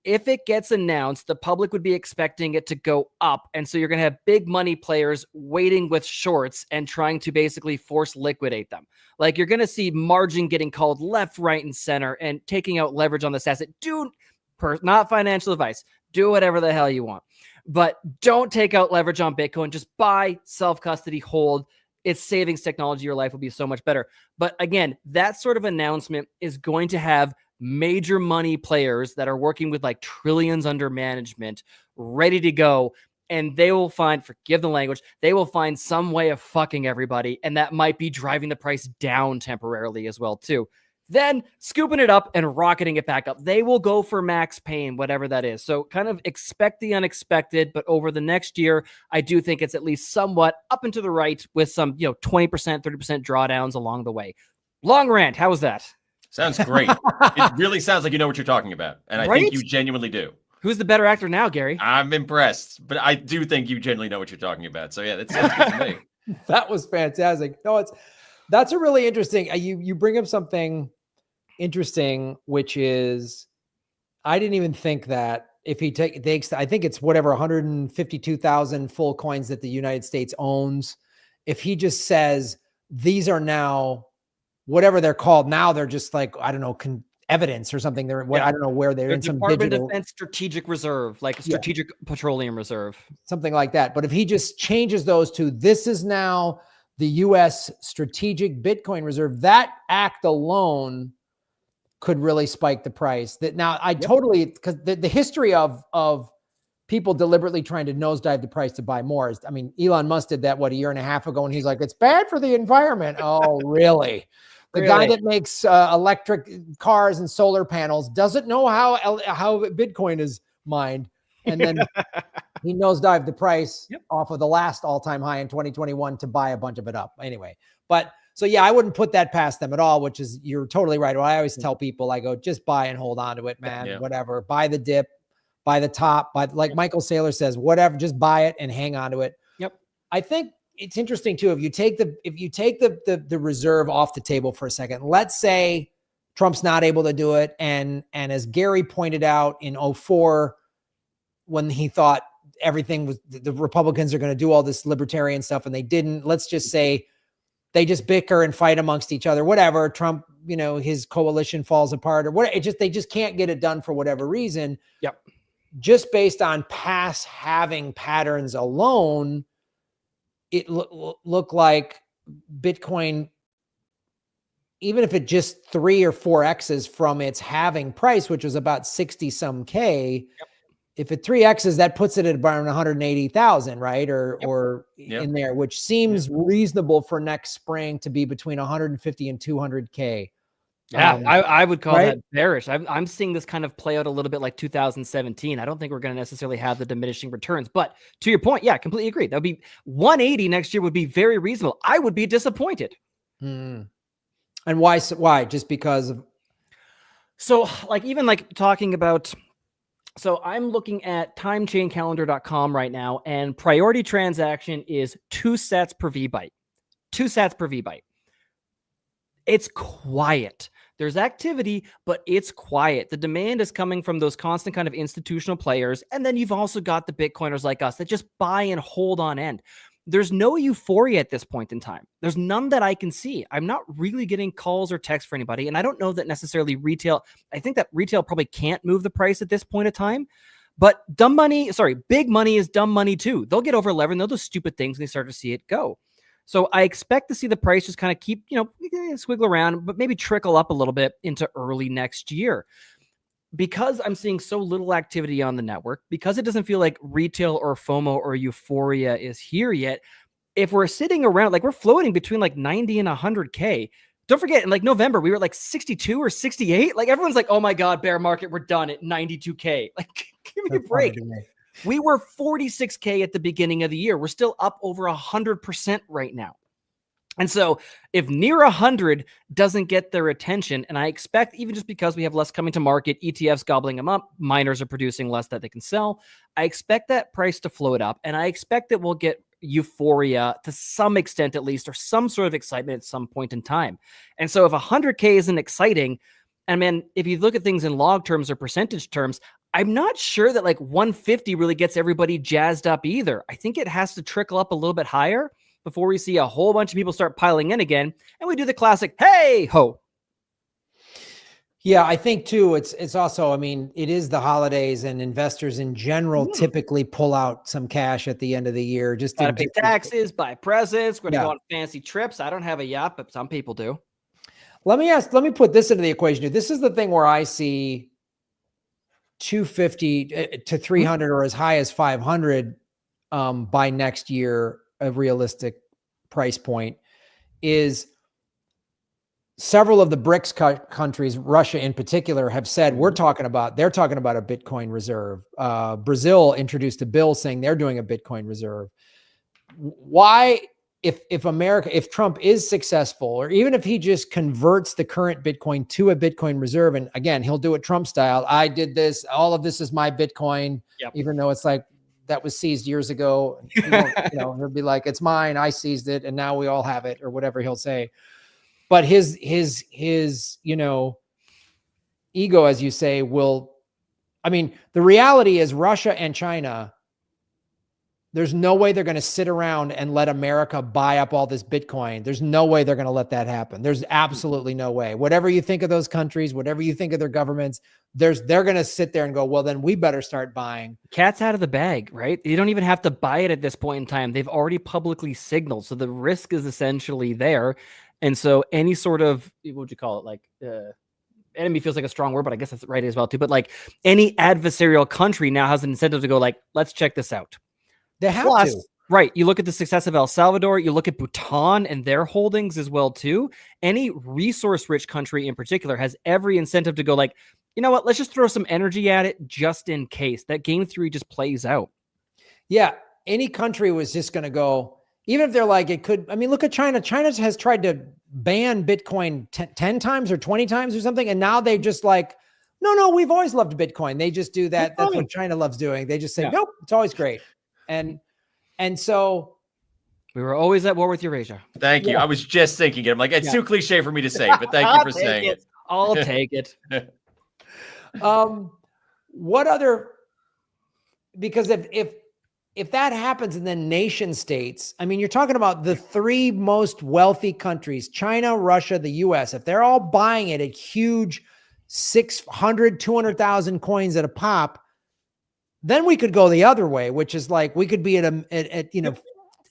If it gets announced, the public would be expecting it to go up. And so you're going to have big money players waiting with shorts and trying to basically force liquidate them. Like you're going to see margin getting called left, right, and center and taking out leverage on this asset. Not financial advice. Do whatever the hell you want, but don't take out leverage on Bitcoin. Just buy, self-custody, hold. It's savings technology. Your life will be so much better. But again, that sort of announcement is going to have major money players that are working with like trillions under management ready to go. And they will find, forgive the language, they will find some way of fucking everybody. And that might be driving the price down temporarily as well, too. Then scooping it up and rocketing it back up. They will go for max pain, whatever that is. So kind of expect the unexpected, but over the next year, I do think it's at least somewhat up and to the right with some, 20%, 30% drawdowns along the way. Long rant. How was that? Sounds great. It really sounds like you know what you're talking about. And I think you genuinely do. Who's the better actor now, Gary? I'm impressed, but I do think you genuinely know what you're talking about. So yeah, that sounds good to me. That was fantastic. No, that's a really interesting, you bring up something interesting, which is I didn't even think that if he takes, I think it's whatever 152,000 full coins that the United States owns. If he just says these are now whatever they're called now, they're just like, I don't know, evidence or something. I don't know where they're in some Department digital Defense Strategic Reserve, like a strategic petroleum reserve, something like that. But if he just changes those to this is now the U.S. Strategic Bitcoin Reserve, that act alone could really spike the price. That now I totally, because the history of people deliberately trying to nosedive the price to buy more is, I mean, Elon Musk did that, a year and a half ago, and he's like, it's bad for the environment. Oh, really? The guy that makes electric cars and solar panels doesn't know how Bitcoin is mined. And then he nosedived the price off of the last all-time high in 2021 to buy a bunch of it up. Anyway, so yeah, I wouldn't put that past them at all, which is, you're totally right. Well, I always tell people, I go, just buy and hold on to it, man, whatever. Buy the dip, buy the top, like Michael Saylor says, whatever, just buy it and hang on to it. Yep. I think it's interesting too. If you take the reserve off the table for a second, let's say Trump's not able to do it. And as Gary pointed out in 2004, when he thought everything was, the Republicans are going to do all this libertarian stuff and they didn't, let's just say they just bicker and fight amongst each other, whatever. Trump, his coalition falls apart or what, they just can't get it done for whatever reason. Yep. Just based on past halving patterns alone, it looked like Bitcoin, even if it just 3 or 4x's from its halving price, which was about 60 some K, if it 3x's, that puts it at around 180,000, right? Or in there, which seems reasonable for next spring to be between 150 and 200K. Yeah, I would call that bearish. I'm seeing this kind of play out a little bit like 2017. I don't think we're going to necessarily have the diminishing returns. But to your point, yeah, completely agree. That would be 180 next year would be very reasonable. I would be disappointed. And why? Just because of... So even talking about... So I'm looking at timechaincalendar.com right now, and priority transaction is 2 sats per VByte. 2 sats per VByte. It's quiet. There's activity, but it's quiet. The demand is coming from those constant kind of institutional players. And then you've also got the Bitcoiners like us that just buy and hold on end. There's no euphoria at this point in time. There's none that I can see. I'm not really getting calls or texts for anybody. And I don't know that necessarily retail. I think that retail probably can't move the price at this point in time. But big money is dumb money too. They'll get over leveraged. They'll do stupid things and they start to see it go. So I expect to see the price just kind of keep, squiggle around, but maybe trickle up a little bit into early next year. Because I'm seeing so little activity on the network, because it doesn't feel like retail or FOMO or euphoria is here yet, if we're sitting around, we're floating between 90 and 100K, Don't forget, in like November, we were like 62 or 68. Like everyone's like, oh my God, bear market, we're done at 92K. Like, give me a break. We were 46K at the beginning of the year. We're still up over 100% right now. And so if near 100 doesn't get their attention, and I expect even just because we have less coming to market, ETFs gobbling them up, miners are producing less that they can sell, I expect that price to float up. And I expect that we'll get euphoria to some extent, at least, or some sort of excitement at some point in time. And so if 100K isn't exciting, and man, if you look at things in log terms or percentage terms, I'm not sure that like 150 really gets everybody jazzed up either. I think it has to trickle up a little bit higher before we see a whole bunch of people start piling in again, and we do the classic, hey ho. Yeah, I think too, it's also, I mean, it is the holidays, and investors in general typically pull out some cash at the end of the year. Just to pay taxes, buy presents, we're going to go on fancy trips. I don't have a yacht, but some people do. Let me put this into the equation. This is the thing where I see 250 to 300 or as high as 500 by next year. A realistic price point is several of the BRICS countries, Russia in particular, have said they're talking about a Bitcoin reserve. Brazil introduced a bill saying they're doing a Bitcoin reserve. Why, if Trump is successful, or even if he just converts the current Bitcoin to a Bitcoin reserve, and again, he'll do it Trump style. I did this. All of this is my Bitcoin, even though it's like, that was seized years ago. He'll be like, it's mine. I seized it. And now we all have it, or whatever he'll say. But his ego, as you say, the reality is Russia and China, there's no way they're going to sit around and let America buy up all this Bitcoin. There's no way they're going to let that happen. There's absolutely no way. Whatever you think of those countries, whatever you think of their governments, they're going to sit there and go, well, then we better start buying. Cat's out of the bag, right? You don't even have to buy it at this point in time. They've already publicly signaled. So the risk is essentially there. And so any sort of, what would you call it? Like, enemy feels like a strong word, but I guess that's right as well too. But like any adversarial country now has an incentive to go like, let's check this out. They have to. Right. You look at the success of El Salvador, you look at Bhutan and their holdings as well too. Any resource-rich country in particular has every incentive to go like, you know what, let's just throw some energy at it just in case. That game theory just plays out. Yeah. Any country was just going to go, even if they're like, it could, I mean, look at China. China has tried to ban Bitcoin 10 times or 20 times or something. And now they just like, no, we've always loved Bitcoin. They just do that. That's what China loves doing. They just say, nope, it's always great. And so we were always at war with Eurasia. Thank you. I was just thinking it. I'm like, it's too cliche for me to say, but thank you for saying it. I'll take it. What other, because if that happens, and then nation states, I mean, you're talking about the three most wealthy countries, China, Russia, the US, if they're all buying it at huge 600, 200,000 coins at a pop, then we could go the other way, which is like, we could be at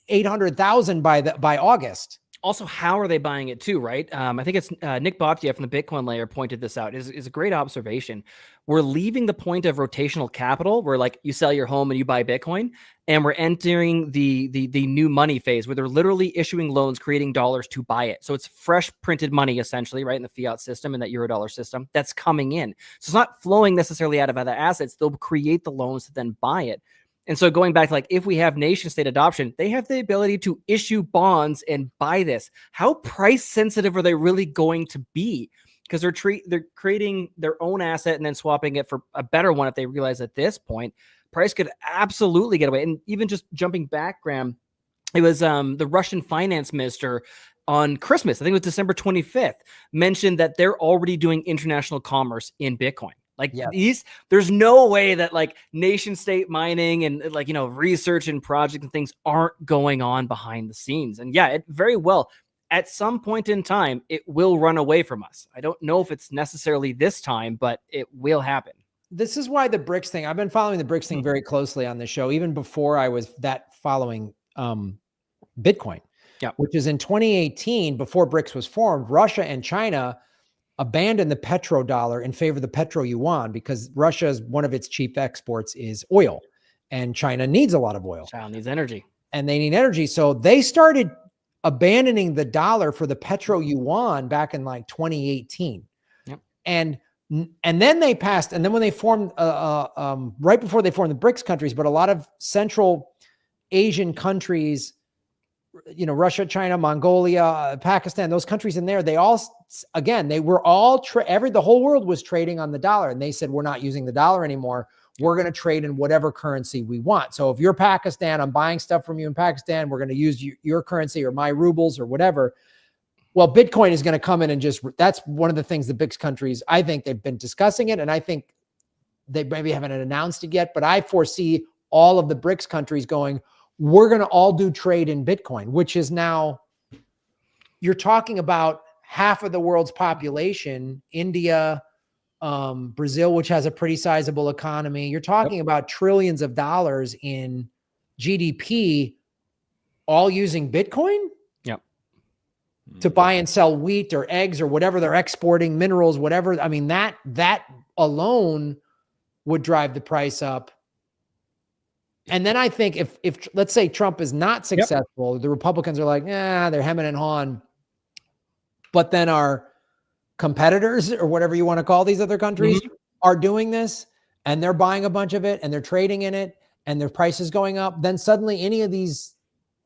800,000 by August. Also, how are they buying it too, right? I think it's Nick Bottia from the Bitcoin Layer pointed this out. Is a great observation. We're leaving the point of rotational capital where like you sell your home and you buy Bitcoin, and we're entering the new money phase where they're literally issuing loans, creating dollars to buy it. So it's fresh printed money essentially, right, in the fiat system and that Eurodollar system that's coming in. So it's not flowing necessarily out of other assets. They'll create the loans to then buy it. And so going back to like, if we have nation state adoption, they have the ability to issue bonds and buy this. How price sensitive are they really going to be? Because they're creating their own asset and then swapping it for a better one. If they realize at this point, price could absolutely get away. And even just jumping back, Graham, it was the Russian finance minister on Christmas, I think it was December 25th, mentioned that they're already doing international commerce in Bitcoin. Like there's no way that like nation state mining and like, research and project and things aren't going on behind the scenes. And it very well, at some point in time, it will run away from us. I don't know if it's necessarily this time, but it will happen. This is why the BRICS thing, I've been following the BRICS thing very closely on the show, even before I was following Bitcoin, which is in 2018, before BRICS was formed, Russia and China abandoned the petrodollar in favor of the petro yuan because Russia's one of its chief exports is oil, and China needs a lot of oil. China needs energy. And they need energy. So they started abandoning the dollar for the petro yuan back in like 2018. Yep. And then they passed, and then when they formed, right before they formed the BRICS countries, but a lot of Central Asian countries, Russia, China, Mongolia, Pakistan, those countries in there, they all, again, they were all, the whole world was trading on the dollar. And they said, we're not using the dollar anymore. We're going to trade in whatever currency we want. So if you're Pakistan, I'm buying stuff from you in Pakistan, we're going to use your currency or my rubles or whatever. Well, Bitcoin is going to come in and that's one of the things the BRICS countries, I think they've been discussing it. And I think they maybe haven't announced it yet, but I foresee all of the BRICS countries going, we're going to all do trade in Bitcoin, which is now, you're talking about half of the world's population, India, Brazil, which has a pretty sizable economy. You're talking about trillions of dollars in GDP, all using Bitcoin to buy and sell wheat or eggs or whatever they're exporting, minerals, whatever. I mean, that alone would drive the price up. And then I think if let's say Trump is not successful, the Republicans are like, they're hemming and hawing. But then our competitors, or whatever you want to call these other countries, are doing this, and they're buying a bunch of it, and they're trading in it, and their price is going up. Then suddenly any of these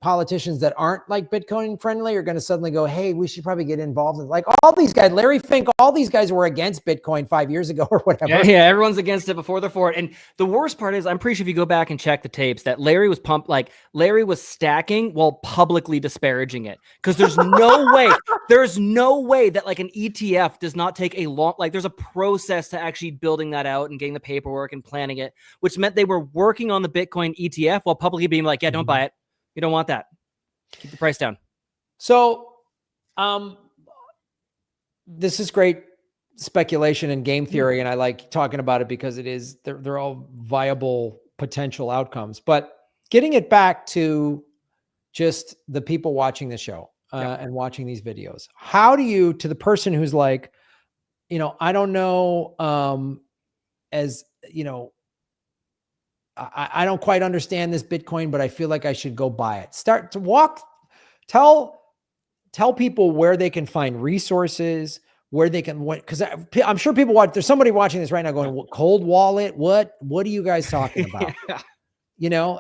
politicians that aren't like Bitcoin friendly are going to suddenly go, hey, we should probably get involved in, like, all these guys, Larry Fink, all these guys were against Bitcoin 5 years ago or whatever. Yeah, everyone's against it before they're for it. And the worst part is, I'm pretty sure if you go back and check the tapes, that Larry was stacking while publicly disparaging it. Because there's no way that like an ETF does not take a long, like there's a process to actually building that out and getting the paperwork and planning it, which meant they were working on the Bitcoin ETF while publicly being like, yeah, don't buy it. You don't want that. Keep the price down. So, this is great speculation and game theory, and I like talking about it because they're all viable potential outcomes. But getting it back to just the people watching the show and watching these videos, how do you, to the person who's like, I don't know, I don't quite understand this Bitcoin, but I feel like I should go buy it. Start to tell people where they can find resources, where they can, because I'm sure people there's somebody watching this right now going, cold wallet, what are you guys talking about?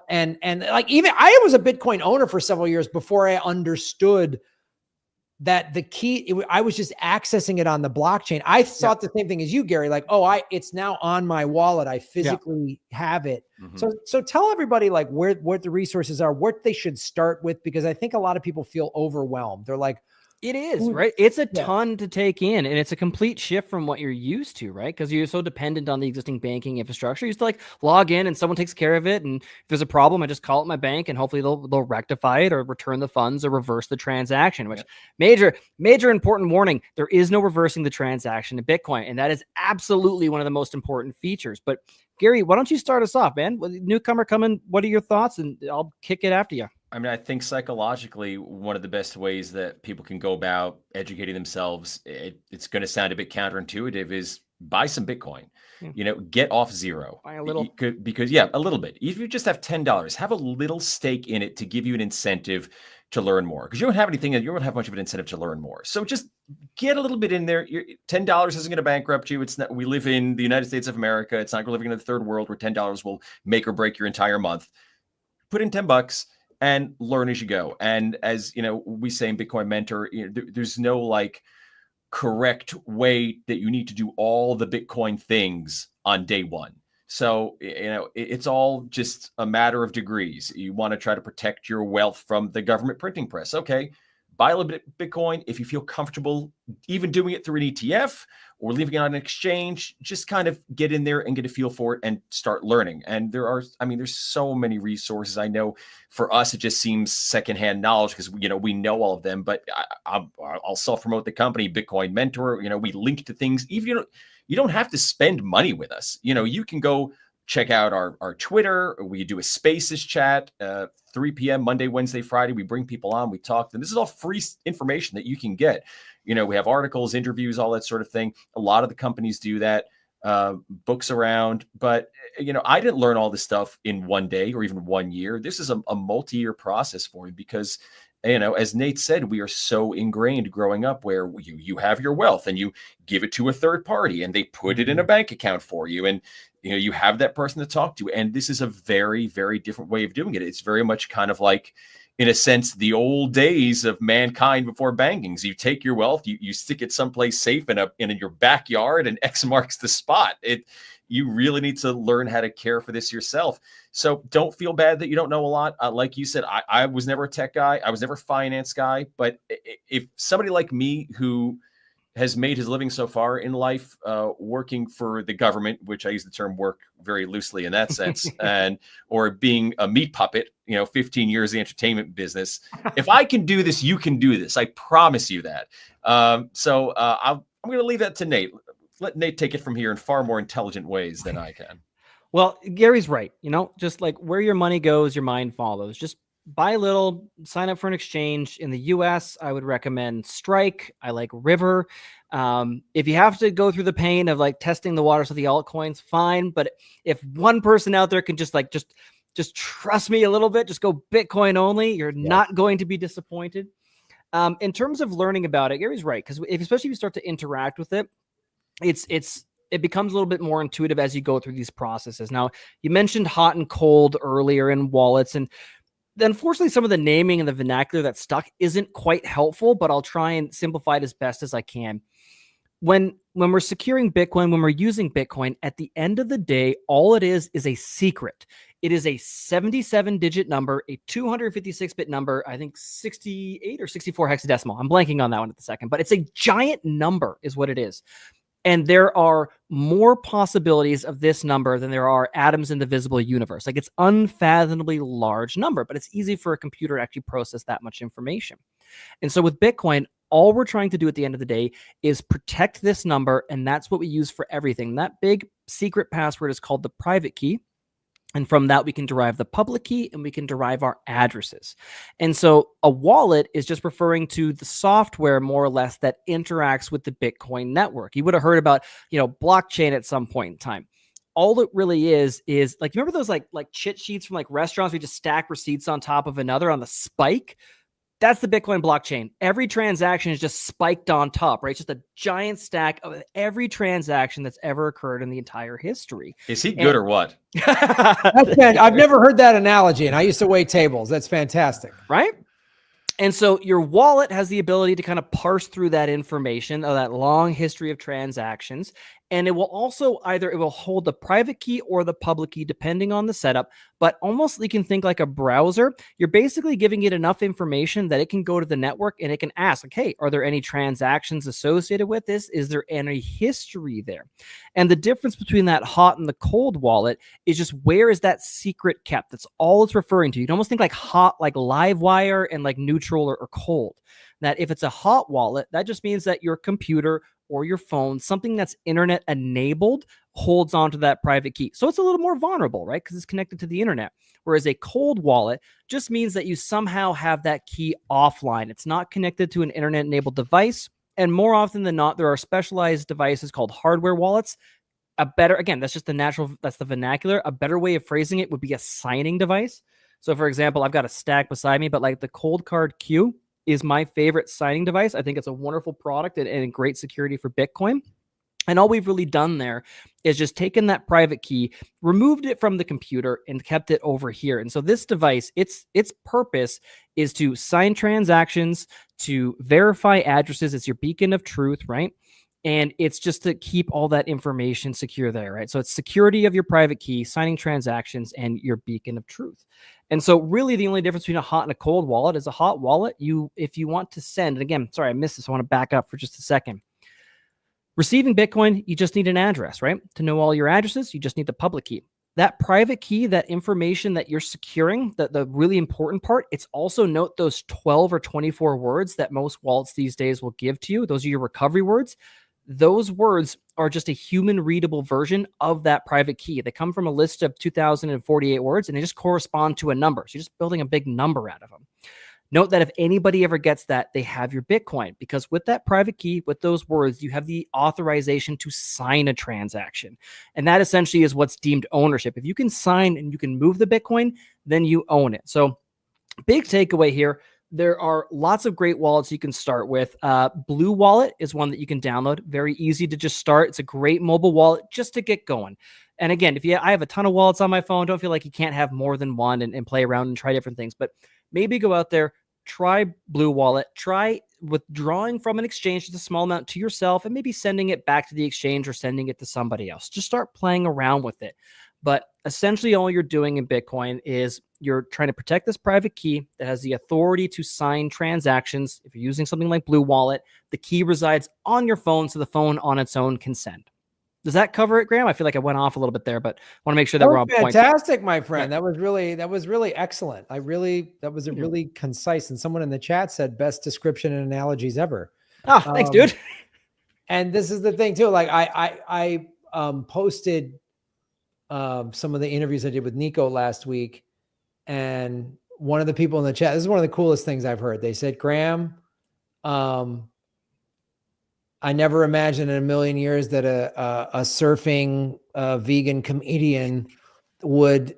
And like, even I was a Bitcoin owner for several years before I understood that the key, I was just accessing it on the blockchain. I thought the same thing as you, Gary, like, it's now on my wallet. I physically have it. So tell everybody like what the resources are, what they should start with, because I think a lot of people feel overwhelmed. They're like, it is, right? It's a ton to take in, and it's a complete shift from what you're used to, right? Because you're so dependent on the existing banking infrastructure. You used to like log in and someone takes care of it. And if there's a problem, I just call up my bank and hopefully they'll rectify it or return the funds or reverse the transaction, which major important warning. There is no reversing the transaction in Bitcoin. And that is absolutely one of the most important features. But Gary, why don't you start us off, man? Newcomer coming, what are your thoughts? And I'll kick it after you. I mean, I think psychologically, one of the best ways that people can go about educating themselves, it's going to sound a bit counterintuitive, is buy some Bitcoin. Get off zero. Buy a little. Because a little bit. If you just have $10, have a little stake in it to give you an incentive to learn more. Because you don't have anything, you don't have much of an incentive to learn more. So just get a little bit in there. $10 isn't going to bankrupt you. It's not. We live in the United States of America. It's not, we're living in the third world where $10 will make or break your entire month. Put in $10. And learn as you go. And as we say in Bitcoin Mentor, there's no like correct way that you need to do all the Bitcoin things on day one. So, it's all just a matter of degrees. You want to try to protect your wealth from the government printing press. Okay, buy a little bit of Bitcoin. If you feel comfortable even doing it through an ETF or leaving it on an exchange, just kind of get in there and get a feel for it and start learning. And there's so many resources. I know for us, it just seems secondhand knowledge because, we know all of them, but I'll self-promote the company, Bitcoin Mentor. We link to things. Even you don't have to spend money with us. You can go check out our Twitter. We do a Spaces chat, 3 p.m. Monday, Wednesday, Friday. We bring people on. We talk to them. This is all free information that you can get. We have articles, interviews, all that sort of thing. A lot of the companies do that, books around. But, I didn't learn all this stuff in one day or even 1 year. This is a multi-year process for me because as Nate said, we are so ingrained growing up where you have your wealth and you give it to a third party and they put it in a bank account for you. And, you have that person to talk to. And this is a very, very different way of doing it. It's very much kind of like, in a sense, the old days of mankind before banking. So you take your wealth, you stick it someplace safe in your backyard, and X marks the spot. You really need to learn how to care for this yourself. So don't feel bad that you don't know a lot. Like you said, I was never a tech guy. I was never a finance guy. But if somebody like me who has made his living so far in life working for the government, which I use the term work very loosely in that sense, or being a meat puppet, 15 years in the entertainment business. If I can do this, you can do this. I promise you that. So I'm going to leave that to Nate. Let Nate take it from here in far more intelligent ways than I can. Well, Gary's right. Just like where your money goes, your mind follows. Just buy little, sign up for an exchange. In the US, I would recommend Strike. I like River. If you have to go through the pain of like testing the waters of the altcoins, fine. But if one person out there can just trust me a little bit, just go Bitcoin only, you're not going to be disappointed. In terms of learning about it, Gary's right. Because especially if you start to interact with it, it becomes a little bit more intuitive as you go through these processes. Now, you mentioned hot and cold earlier in wallets, and unfortunately, some of the naming and the vernacular that's stuck isn't quite helpful, but I'll try and simplify it as best as I can. When we're securing Bitcoin, when we're using Bitcoin, at the end of the day, all it is a secret. It is a 77-digit number, a 256-bit number, I think 68 or 64 hexadecimal. I'm blanking on that one at the second, but it's a giant number is what it is. And there are more possibilities of this number than there are atoms in the visible universe. Like, it's unfathomably large number, but it's easy for a computer to actually process that much information. And so with Bitcoin, all we're trying to do at the end of the day is protect this number. And that's what we use for everything. That big secret password is called the private key. And from that, we can derive the public key and we can derive our addresses. And so a wallet is just referring to the software, more or less, that interacts with the Bitcoin network. You would have heard about, blockchain at some point in time. All it really is like, remember those like chit sheets from like restaurants? We just stack receipts on top of another on the spike. That's the Bitcoin blockchain. Every transaction is just spiked on top, right? It's just a giant stack of every transaction that's ever occurred in the entire history. Is he good or what? I've never heard that analogy, and I used to wait tables. That's fantastic. Right? And so your wallet has the ability to kind of parse through that information of that long history of transactions. And it will also it will hold the private key or the public key, depending on the setup. But almost you can think like a browser. You're basically giving it enough information that it can go to the network and it can ask, like, hey, are there any transactions associated with this? Is there any history there? And the difference between that hot and the cold wallet is just where is that secret kept? That's all it's referring to. You can almost think like hot, like live wire, and like neutral or cold. That if it's a hot wallet, that just means that your computer or your phone, something that's internet enabled, holds onto that private key. So it's a little more vulnerable, right? Because it's connected to the internet. Whereas a cold wallet just means that you somehow have that key offline. It's not connected to an internet enabled device. And more often than not, there are specialized devices called hardware wallets. That's just that's the vernacular. A better way of phrasing it would be a signing device. So for example, I've got a stack beside me, but like the Cold Card Q is my favorite signing device. I think it's a wonderful product and great security for Bitcoin. And all we've really done there is just taken that private key, removed it from the computer, and kept it over here. And so this device, its purpose is to sign transactions, to verify addresses. It's your beacon of truth, right? And it's just to keep all that information secure there, right? So it's security of your private key, signing transactions, and your beacon of truth. And so really the only difference between a hot and a cold wallet is a hot wallet. If you want to send, and again, sorry, I missed this. I want to back up for just a second. Receiving Bitcoin, you just need an address, right? To know all your addresses, you just need the public key. That private key, that information that you're securing, the really important part, it's also note those 12 or 24 words that most wallets these days will give to you. Those are your recovery words. Those words are just a human readable version of that private key. They come from a list of 2,048 words, and they just correspond to a number. So you're just building a big number out of them. Note that if anybody ever gets that, they have your Bitcoin, because with that private key, with those words, you have the authorization to sign a transaction. And that essentially is what's deemed ownership. If you can sign and you can move the Bitcoin, then you own it. So big takeaway here. there are lots of great wallets you can start with. Blue Wallet is one that you can download. Very easy to just start. It's a great mobile wallet just to get going. And again, I have a ton of wallets on my phone, don't feel like you can't have more than one and play around and try different things. But maybe go out there, try Blue Wallet, try withdrawing from an exchange just a small amount to yourself and maybe sending it back to the exchange or sending it to somebody else. Just start playing around with it. But essentially all you're doing in Bitcoin is you're trying to protect this private key that has the authority to sign transactions. If you're using something like Blue Wallet, the key resides on your phone, so the phone on its own can send. Does that cover it, Graham? I feel like I went off a little bit there, but I want to make sure that we're on point. Fantastic, my friend. That was really excellent. That was a really concise. And someone in the chat said best description and analogies ever. Oh, thanks, dude. And this is the thing too. Like I posted some of the interviews I did with Nico last week, and one of the people in the chat, this is one of the coolest things I've heard. They said, Graham, I never imagined in a million years that a surfing vegan comedian would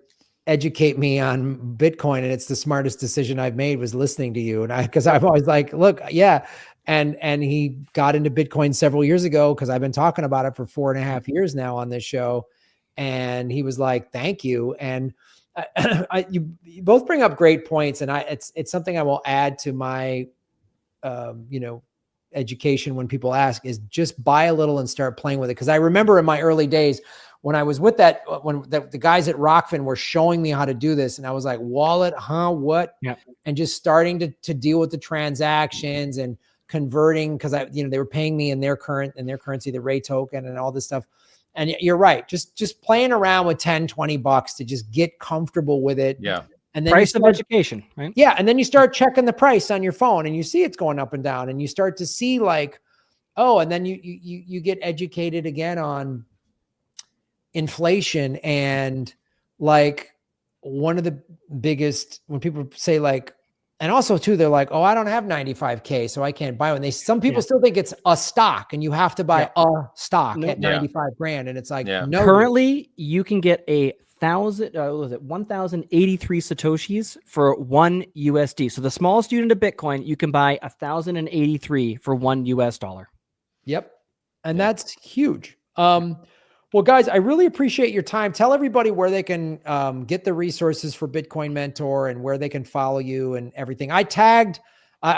educate me on Bitcoin, and it's the smartest decision I've made was listening to you. And because I'm always like, look, yeah. And he got into Bitcoin several years ago because I've been talking about it for 4.5 years now on this show. And he was like, thank you. And you both bring up great points. And it's something I will add to my, education when people ask, is just buy a little and start playing with it. Because I remember in my early days when I was with when the guys at Rockfin were showing me how to do this, and I was like, wallet, huh? What? Yeah. And just starting to deal with the transactions and converting, because they were paying me in their currency, the Ray token and all this stuff. And you're right, just playing around with $10-20 to just get comfortable with it. Yeah. And then price of education, right? Yeah. And then you start checking the price on your phone and you see it's going up and down, and you start to see like, oh, and then you get educated again on inflation. And like one of the biggest, when people say like, and also too, they're like, oh, I don't have 95K, so I can't buy one. Some people still think it's a stock and you have to buy a stock at 95 grand. And it's like, no. Currently you can get 1,083 Satoshis for $1 So the smallest unit of Bitcoin, you can buy 1,083 for $1. Yep. And that's huge. Well, guys, I really appreciate your time. Tell everybody where they can get the resources for Bitcoin Mentor and where they can follow you and everything. I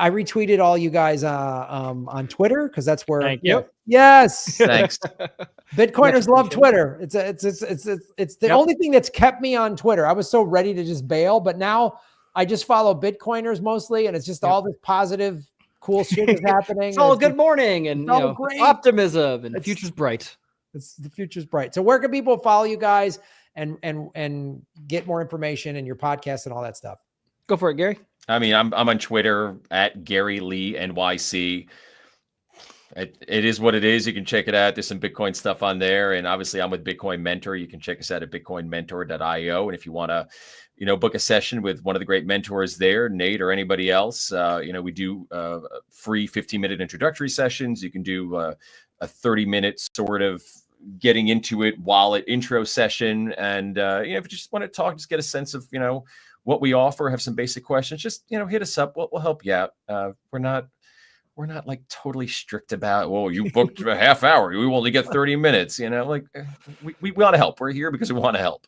retweeted all you guys on Twitter because that's where. Thank you. Yes. Thanks. Bitcoiners love Twitter. It's the only thing that's kept me on Twitter. I was so ready to just bail, but now I just follow Bitcoiners mostly, and it's just all this positive, cool shit is happening. It's all good morning and optimism, and the future's bright. The future's bright. So where can people follow you guys and get more information and your podcast and all that stuff? Go for it, Gary. I mean, I'm on Twitter at Gary Lee NYC. It is what it is. You can check it out. There's some Bitcoin stuff on there. And obviously I'm with Bitcoin Mentor. You can check us out at bitcoinmentor.io. And if you want to, book a session with one of the great mentors there, Nate or anybody else, we do free 15-minute introductory sessions. You can do a 30-minute sort of getting into it wallet intro session. And, if you just want to talk, just get a sense of, what we offer, have some basic questions, just, hit us up. We'll help you out. We're not like totally strict about, well, you booked a half hour, we only get 30 minutes, we want to help. We're here because we want to help.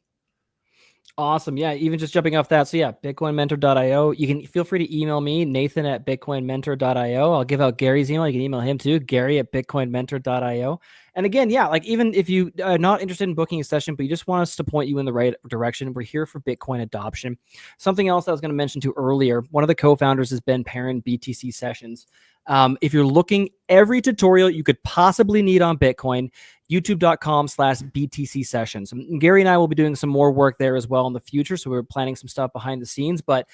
Awesome. Yeah. Even just jumping off that. So yeah, bitcoinmentor.io. You can feel free to email me, Nathan at bitcoinmentor.io. I'll give out Gary's email. You can email him too, Gary at bitcoinmentor.io. And again, yeah, like even if you are not interested in booking a session, but you just want us to point you in the right direction, we're here for Bitcoin adoption. Something else I was going to mention too earlier, one of the co-founders has been pairing BTC sessions. If you're looking, every tutorial you could possibly need on Bitcoin, youtube.com/BTC sessions. And Gary and I will be doing some more work there as well in the future. So we're planning some stuff behind the scenes, but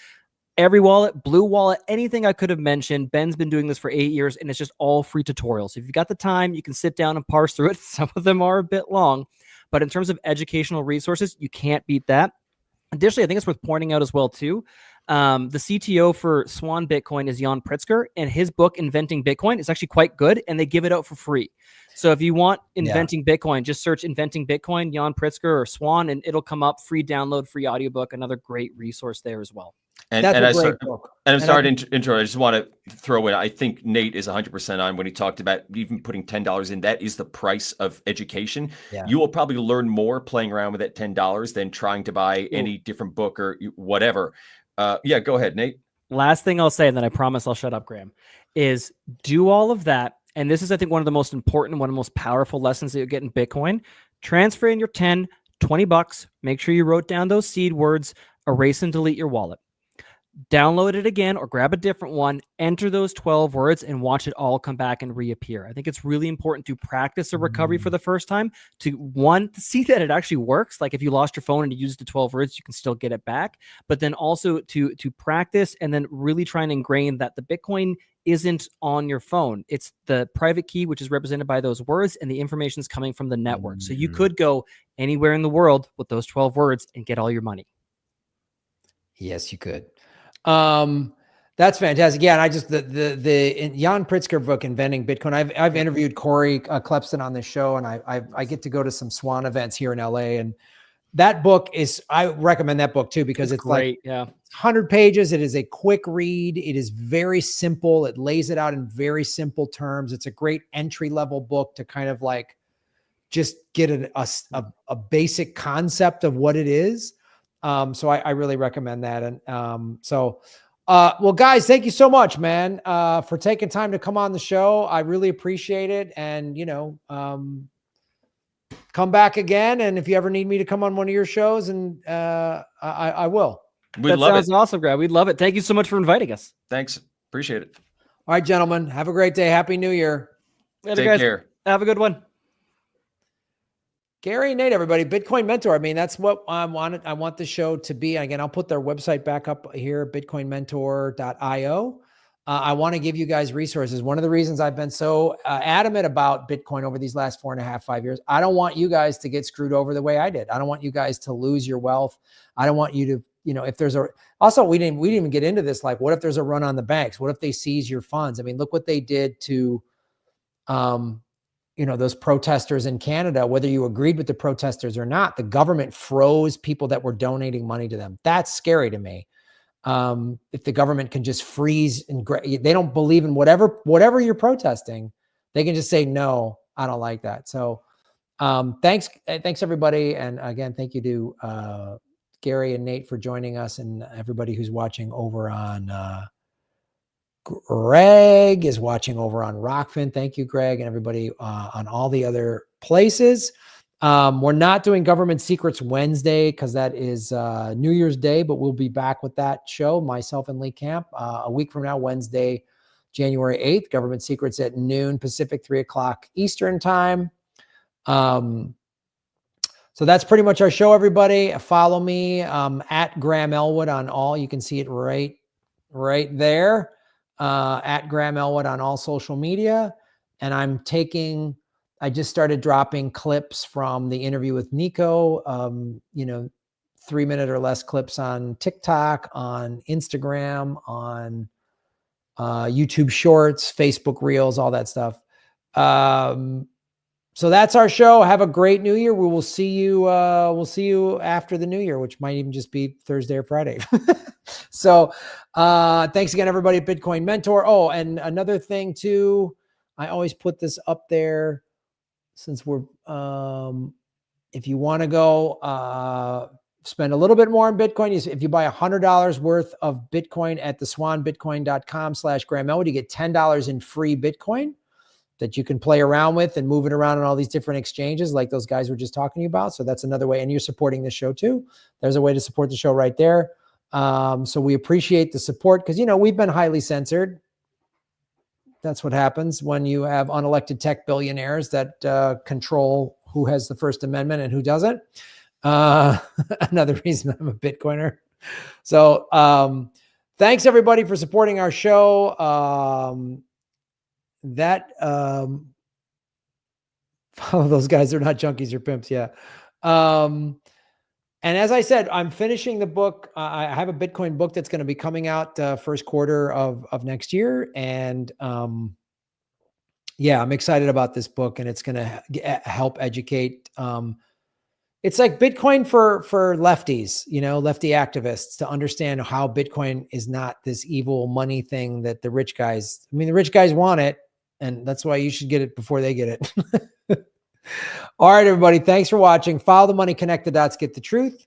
every wallet, Blue Wallet, anything I could have mentioned, Ben's been doing this for 8 years and it's just all free tutorials. If you've got the time, you can sit down and parse through it. Some of them are a bit long, but in terms of educational resources, you can't beat that. Additionally, I think it's worth pointing out as well too, the CTO for Swan Bitcoin is Jan Pritzker, and his book, Inventing Bitcoin, is actually quite good, and they give it out for free. So if you want Inventing Bitcoin, just search Inventing Bitcoin, Jan Pritzker or Swan, and it'll come up, free download, free audiobook, another great resource there as well. And, That's and a I great start, book. and I'm And sorry to intro. I just want to throw in. I think Nate is 100% on when he talked about even putting $10 in. That is the price of education. Yeah. You will probably learn more playing around with that $10 than trying to buy any different book or whatever. Yeah, go ahead, Nate. Last thing I'll say, and then I promise I'll shut up, Graham, is do all of that. And this is, I think, one of the most important, one of the most powerful lessons that you get in Bitcoin. Transfer in your 10, $20. Make sure you wrote down those seed words, erase and delete your wallet. Download it again or grab a different one, enter those 12 words and watch it all come back and reappear. I think it's really important to practice a recovery for the first time to see that it actually works. Like if you lost your phone and you used the 12 words, you can still get it back, but then also to practice and then really try and ingrain that the Bitcoin isn't on your phone. It's the private key, which is represented by those words, and the information is coming from the network. So you could go anywhere in the world with those 12 words and get all your money. Yes, you could. That's fantastic. Yeah. And I just, the Jan Pritzker book, Inventing Bitcoin. I've interviewed Corey Klepston on this show, and I get to go to some Swan events here in LA, and that book I recommend that book too, because it's great. Like 100 pages. It is a quick read. It is very simple. It lays it out in very simple terms. It's a great entry level book to kind of like just get a basic concept of what it is. So I really recommend that. And well, guys, thank you so much, man, for taking time to come on the show. I really appreciate it. And, come back again. And if you ever need me to come on one of your shows, and I will. That sounds awesome, Greg. We'd love it. Thank you so much for inviting us. Thanks. Appreciate it. All right, gentlemen, have a great day. Happy New Year. Take care. Have a good one. Gary and Nate, everybody, Bitcoin Mentor. I mean, that's what I want the show to be. Again, I'll put their website back up here, bitcoinmentor.io. I want to give you guys resources. One of the reasons I've been so adamant about Bitcoin over these last 4.5, 5 years, I don't want you guys to get screwed over the way I did. I don't want you guys to lose your wealth. I don't want you to, if there's also, we didn't even get into this. Like, what if there's a run on the banks? What if they seize your funds? I mean, look what they did to, those protesters in Canada, whether you agreed with the protesters or not, the government froze people that were donating money to them. That's scary to me. If the government can just freeze and they don't believe in whatever you're protesting, they can just say, no, I don't like that. So, thanks everybody. And again, thank you to, Gary and Nate for joining us, and everybody who's watching over on, Greg is watching over on Rockfin. Thank you, Greg, and everybody on all the other places. We're not doing Government Secrets Wednesday because that is New Year's Day, but we'll be back with that show, myself and Lee Camp, a week from now, Wednesday, January 8th. Government Secrets at noon Pacific, 3:00 Eastern time. So that's pretty much our show, everybody. Follow me at Graham Elwood on all. You can see it right there. At Graham Elwood on all social media. And I just started dropping clips from the interview with Nico, 3-minute or less clips on TikTok, on Instagram, on YouTube Shorts, Facebook Reels, all that stuff. So that's our show. Have a great New Year. We will see you. We'll see you after the New Year, which might even just be Thursday or Friday. So thanks again, everybody at Bitcoin Mentor. Oh, and another thing too, I always put this up there since we're, if you want to go spend a little bit more on Bitcoin, if you buy $100 worth of Bitcoin at the swanbitcoin.com/Graham Elwood, you get $10 in free Bitcoin that you can play around with and move it around on all these different exchanges like those guys were just talking to you about. So that's another way. And you're supporting this show too. There's a way to support the show right there. So we appreciate the support because, we've been highly censored. That's what happens when you have unelected tech billionaires that control who has the First Amendment and who doesn't. Another reason I'm a Bitcoiner. So thanks everybody for supporting our show. Follow those guys. They're not junkies or pimps. Yeah. And as I said, I'm finishing the book. I have a Bitcoin book that's going to be coming out first quarter of next year. And I'm excited about this book, and it's going to help educate It's like Bitcoin for lefties, lefty activists, to understand how Bitcoin is not this evil money thing that the rich guys want it. And that's why you should get it before they get it. All right, everybody. Thanks for watching. Follow the money, connect the dots, get the truth,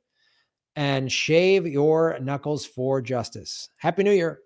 and shave your knuckles for justice. Happy New Year.